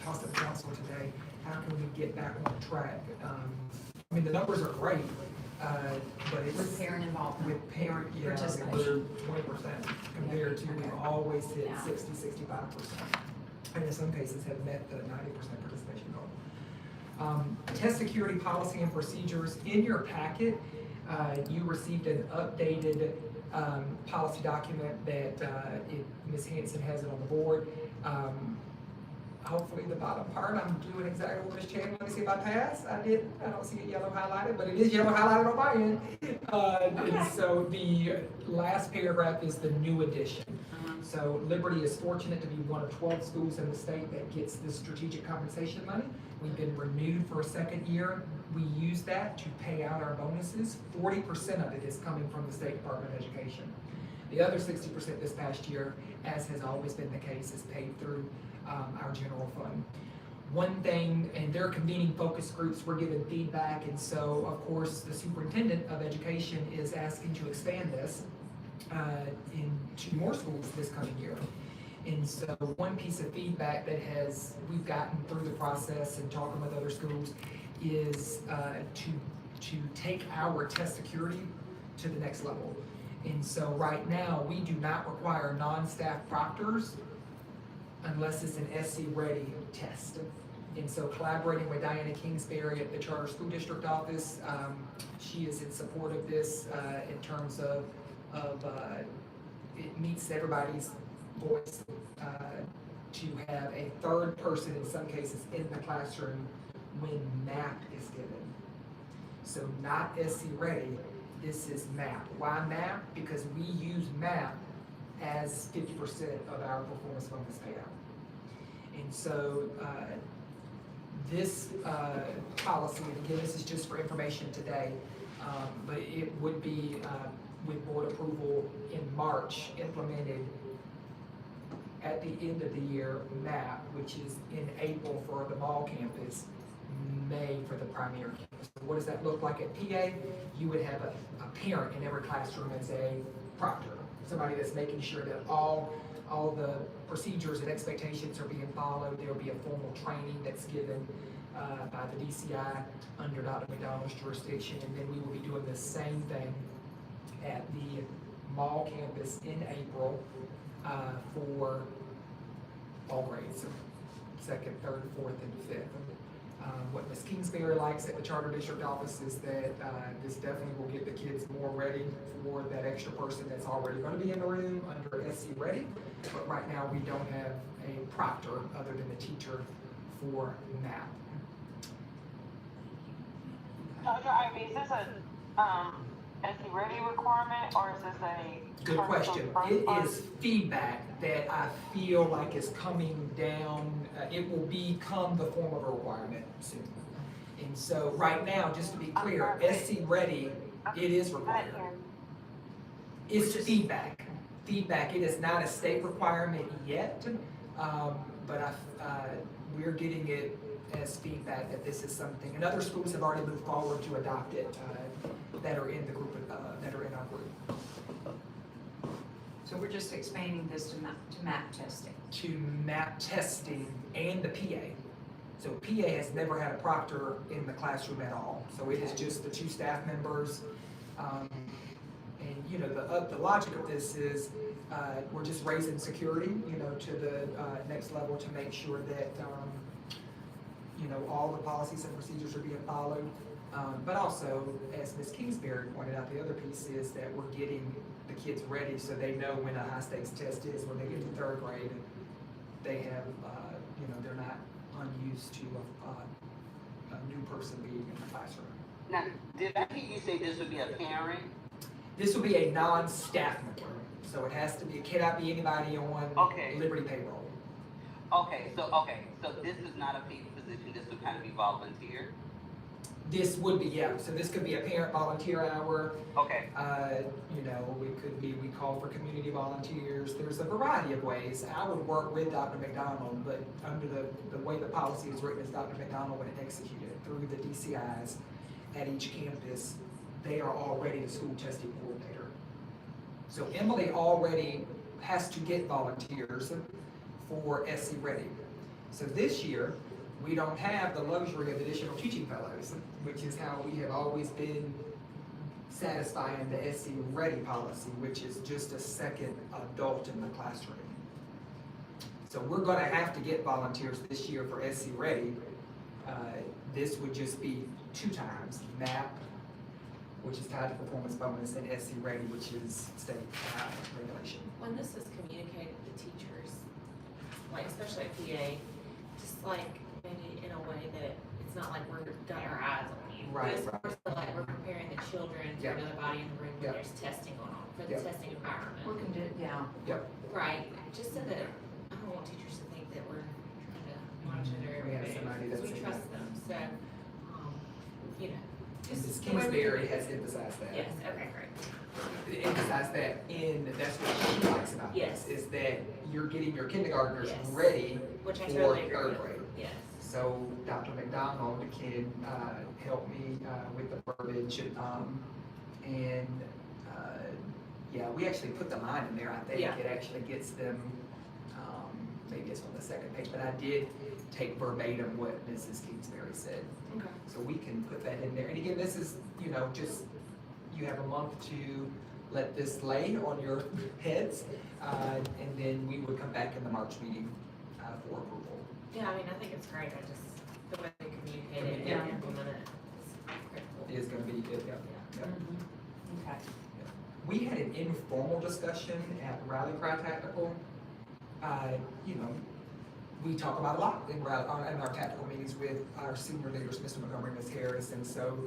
talk to the council today. How can we get back on track? I mean, the numbers are great, but it's With parent involvement. with parent, Participation. we're 20% compared to we've always hit Yeah. 60-65%, and in some cases have met the 90% participation goal. Test security policy and procedures. In your packet, you received an updated policy document that Ms. Hanson has it on the board. Hopefully the bottom part, I'm doing exactly what Ms. Chandler, let me see if I pass. I didn't, I don't see it yellow highlighted, but it is yellow highlighted on my end. And so the last paragraph is the new addition. So Liberty is fortunate to be one of 12 schools in the state that gets this strategic compensation money. We've been renewed for a second year. We use that to pay out our bonuses. 40% of it is coming from the State Department of Education. The other 60% this past year, as has always been the case, is paid through our general fund. One thing, and they're convening focus groups, we're giving feedback, and so, of course, the superintendent of education is asking to expand this into more schools this coming year. And so one piece of feedback that we've gotten through the process and talking with other schools is to take our test security to the next level. And so right now, we do not require non-staff proctors unless it's an SC ready test. And so collaborating with Diana Kingsbury at the Charter School District Office, she is in support of this in terms of it meets everybody's voice to have a third person in some cases in the classroom when MAP is given. So not SC ready, this is MAP. Why MAP? Because we use MAP as 50% of our performance bonus payout. And so this policy, and again, this is just for information today, but it would be with board approval in March, implemented at the end of the year MAP, which is in April for the mall campus, May for the primary campus. What does that look like at PA? You would have a parent in every classroom as a proctor, somebody that's making sure that all the procedures and expectations are being followed. There'll be a formal training that's given by the DCI under Dr. McDonald's jurisdiction, and then we will be doing the same thing at the mall campus in April for all grades, 2nd, 3rd, 4th, and 5th. What Ms. Kingsbury likes at the Charter District Office is that this definitely will get the kids more ready for that extra person that's already going to be in the room under SC ready. But right now, we don't have a proctor other than the teacher for MAP. Dr. Ivy, is this a SC ready requirement, or is this a? Good question. It is feedback that I feel like is coming down. It will become the form of a requirement soon. And so right now, just to be clear, SC ready, it is required. It's feedback. Feedback. It is not a state requirement yet, but we're getting it as feedback that this is something, and other schools have already moved forward to adopt it that are in the group that are in our group. So we're just expanding this to MAP testing. To MAP testing and the PA. So PA has never had a proctor in the classroom at all. So it is just the 2 staff members. And you know, the logic of this is we're just raising security, you know, to the next level to make sure that you know, all the policies and procedures are being followed. But also, as Ms. Kingsbury pointed out, the other piece is that we're getting the kids ready so they know when a high stakes test is. When they get to 3rd grade, they have, you know, they're not unused to a new person being in the classroom. Now, did I hear you say this would be a parent? This will be a non-staff member, so it has to be, it cannot be anybody on Liberty payroll. Okay, so this is not a paid position, this would kind of be volunteer? This would be, yeah, so this could be a parent volunteer hour. Okay. You know, it could be, we call for community volunteers. There's a variety of ways. I would work with Dr. McDonald, but under the way the policy is written, is Dr. McDonald would execute it through the DCIs at each campus. They are already the school testing coordinator. So Emily already has to get volunteers for SC Ready. So this year, we don't have the luxury of additional teaching fellows, which is how we have always been satisfying the SC Ready policy, which is just a second adult in the classroom. So we're gonna have to get volunteers this year for SC Ready. This would just be 2 times, MAP, which is tied to performance bonus, and SC Ready, which is state regulation. When this is communicated to teachers, like especially at PA, just like maybe in a way that it's not like we're got our eyes on you. Right, But it's more so like we're comparing the children to another body in the room when there's testing going on for the testing environment. We can do, yeah. Right, just so that I don't want teachers to think that we're trying to monitor We have everybody, somebody because that's we in trust them, so, you know. Mrs. Kingsbury has emphasized that. Yes, okay, great. Emphasize that, and that's what she likes about Yes. this, is that you're getting your kindergartners Yes. ready Which I for totally agree 3rd with. grade. Yes. so Dr. McDonald can, help me, with the verbiage, and, yeah, we actually put the line in there, I think. Yeah. It actually gets them, maybe it's on the second page, but I did take verbatim what Mrs. Kingsbury said. Okay. So we can put that in there. And again, this is, just, you have a month to let this lay on your heads, and then we would come back in the March meeting, for approval. Yeah, I mean, I think it's great, I just, the way they communicate it Yeah. and implement it is critical. It is gonna be, yeah. Okay. We had an informal discussion at Rally Cry Tactical. We talk about a lot in our tactical meetings with our senior leaders, Mr. Montgomery, Ms. Harris, and so,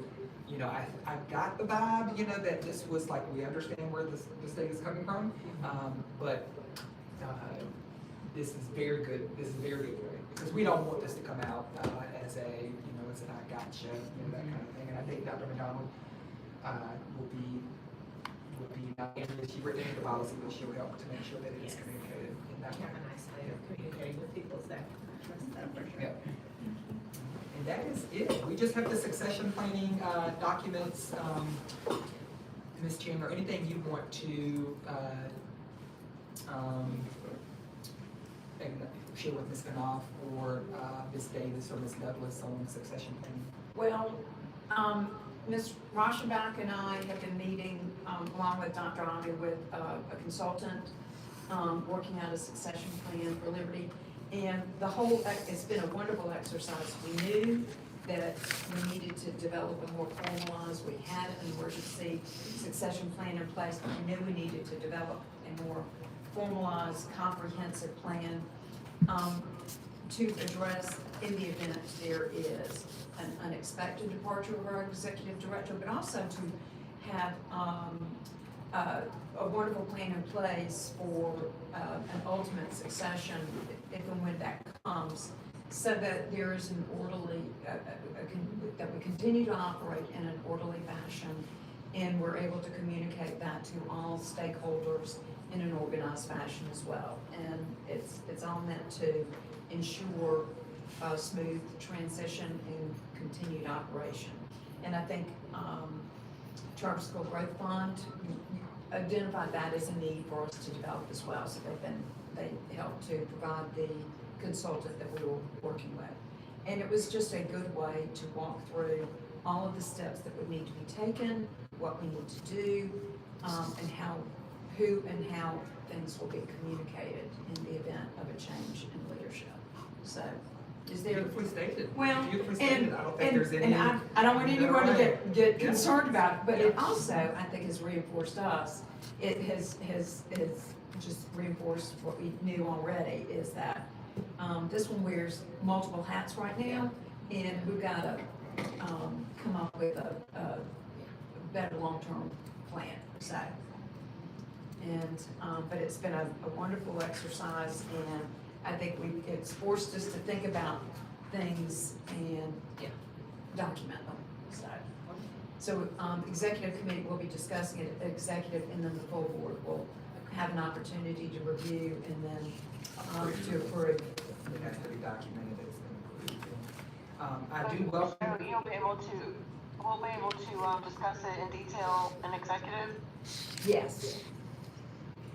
I got the vibe, that this was like, we understand where the state is coming from, but, this is very good, because we don't want this to come out, as a, as an I gotcha, that kind of thing, and I think Dr. McDonald, will be, not only she written into the policy, but she'll help to make sure that it is Yes. communicated in that You way. have a nice way of communicating with people, so I trust that for sure. Yep. And that is it. We just have the succession planning, documents. Ms. Chandler, anything you want to, and share with Ms. Knopf or, Ms. Davis or Ms. Douglas on succession planning? Well, Ms. Rauschenbach and I have been meeting, along with Dr. Ivy, with a consultant, working out a succession plan for Liberty. And it's been a wonderful exercise. We knew that we needed to develop a more formalized, we had an emergency succession plan in place, but we knew we needed to develop a more formalized, comprehensive plan, to address in the event there is an unexpected departure of our executive director, but also to have a wonderful plan in place for an ultimate succession if and when that comes, so that there is an orderly, that we continue to operate in an orderly fashion, and we're able to communicate that to all stakeholders in an organized fashion as well. And it's all meant to ensure a smooth transition and continued operation. And I think Charter School Growth Fund identified that as a need for us to develop as well. So they helped to provide the consultant that we were working with. And it was just a good way to walk through all of the steps that would need to be taken, what we need to do, and who and how things will be communicated in the event of a change in leadership. So, is there? Beautifully stated. Well, Beautifully stated. I don't think there's any. And I don't want anyone to get Yeah. concerned about it, but it Yeah. also, I think, has reinforced us. It has just reinforced what we knew already, is that, this one wears multiple hats right now, and we've got to, come up with a better long-term plan, so. And, but it's been a wonderful exercise, and I think it's forced us to think about things and document them, so. So, executive committee will be discussing it, executive, and then the full board will have an opportunity to review and then, to approve. It has to be documented, it's been approved. I do So welcome. we'll be able to discuss it in detail in executive? Yes,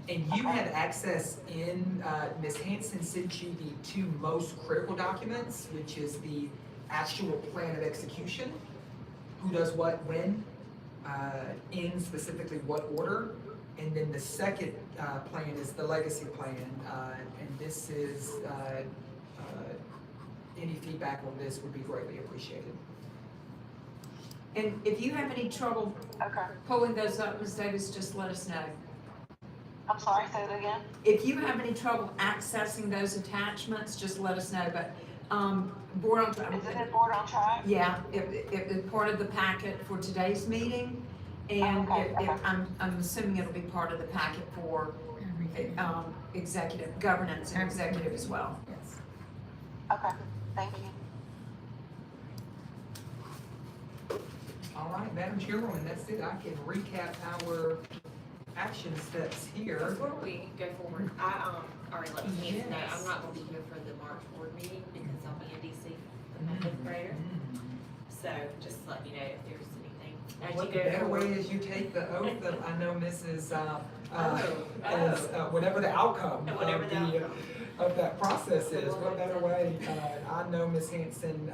And you had access in, Ms. Hanson sent you the two most critical documents, which is the actual plan of execution, who does what, when, in specifically what order, and then the second, plan is the legacy plan, and this is, any feedback on this would be greatly appreciated. and if you have any trouble Okay. pulling those up, Ms. Davis, just let us know. I'm sorry, say that again? If you have any trouble accessing those attachments, just let us know, but, board on, Is it in board on track? yeah, it is part of the packet for today's meeting, and Okay, okay. I'm assuming it'll be part of the packet for, executive, governance and executive as well. Yes. Okay, thank you. All right, Madam Chairwoman, that's it. I can recap our action steps here. Before we go forward, I, already let Nancy know, Yes. I'm not gonna be here for the March board meeting because I'll be in DC. So just let you know if there's anything. As What you the go better way forward. is you take the oath of, I know Mrs., Oh. whatever the outcome of Whatever the outcome. of that process is, what better way? I know Ms. Hanson,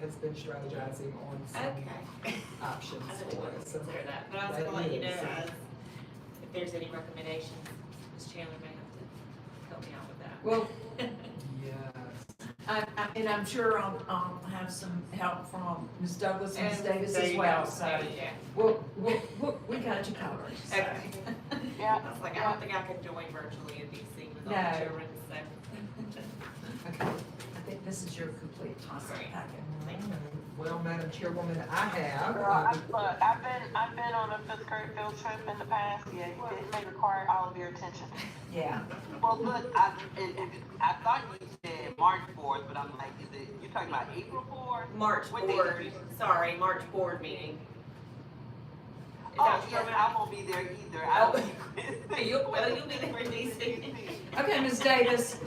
has been strategizing on some Okay. options I didn't for even us, so. consider that, but I was that gonna let you know is, as, if there's any recommendations, Ms. Chandler may have to help me out with that. Well, Yes. and I'm sure I'll have some help from Ms. Douglas and Ms. Davis there as you well, go. so There you we got you covered. go. so. Okay. Yeah, I was like, I don't think I could join virtually in DC with all No. the children, so. Okay, I think this is your complete awesome Great. packet. Well, Madam Chairwoman, I have, look, I've been on a fifth grade field trip in the past, yeah, it may require all of your attention. Yeah, Well, look, I thought you said March 4th, but I'm like, you talking about April 4th? March What date board, did you- sorry, March board meeting. Is that Oh, what you're yes, talking I won't be there either. I will about? You'll be there in DC. okay, Ms. Davis,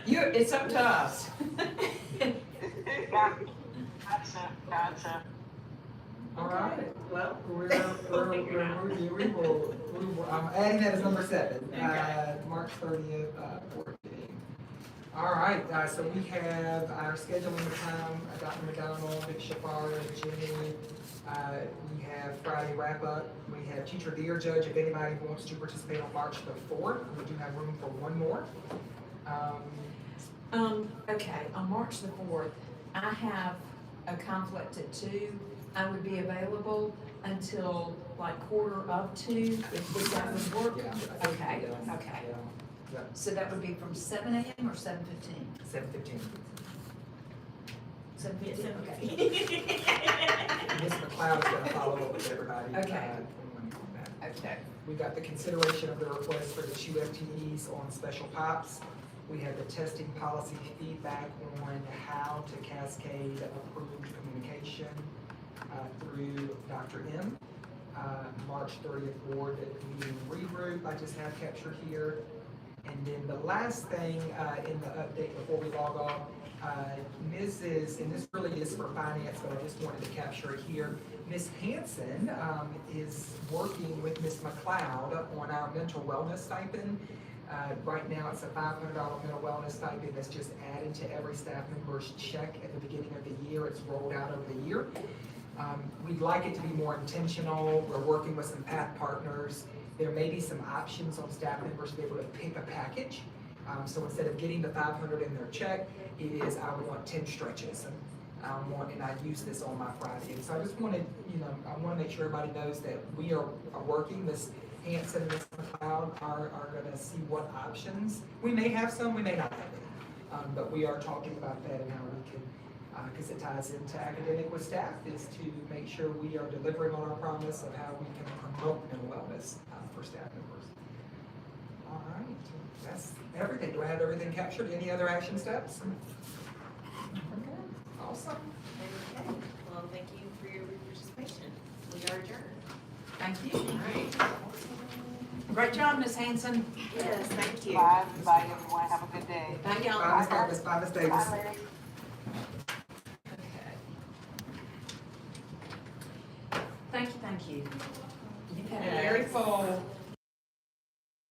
it's up to us. Gotcha. all right. Well, We're, We'll figure it out. we will, I'm adding that as number 7, Okay. March 30th, board meeting. All right, so we have our scheduling time, Dr. McDonald, Ms. Shafara, Jenny. We have Friday wrap up. We have teacher dear judge, if anybody wants to participate on March the 4th. We do have room for one more. Okay, on March the 4th, I have a conflict at 2. I would be available until like 1:45, if that would work. Yeah, I think, Okay, yeah, okay. yeah, So that would be from 7 a.m. or 7:15? 7:15. 7:15, okay. Ms. McLeod is gonna follow up with everybody. Okay. On that. Okay. We got the consideration of the request for the 2 FTEs on special pops. We have the testing policy feedback on how to cascade approved communication through Dr. M. March 30th board meeting regroup, I just have captured here. And then the last thing in the update before we log off, Mrs., and this really is for finance, but I just wanted to capture it here. Ms. Hanson is working with Ms. McLeod on our mental wellness stipend. Right now, it's a $500 mental wellness stipend that's just added to every staff member's check at the beginning of the year. It's rolled out over the year. We'd like it to be more intentional. We're working with some path partners. There may be some options on staff members to be able to pick a package. So instead of getting the $500 in their check, it is, I would want 10 stretches. And I use this on my Friday. And so I just wanted, I want to make sure everybody knows that we are working. Ms. Hanson and Ms. McLeod are going to see what options. We may have some, we may not have any. But we are talking about that and how we can, because it ties into academic with staff, is to make sure we are delivering on our promise of how we can promote mental wellness for staff members. All right, that's everything. Do I have everything captured? Any other action steps? Awesome. Okay, well, thank you for your participation. We are adjourned. Thank you. All right. Great job, Ms. Hanson. Yes, thank you. Bye, everyone, have a good day. Bye, y'all. Bye, Ms. Davis. Bye, Ms. Davis. Bye, Larry. Okay. Thank you. You've had a very full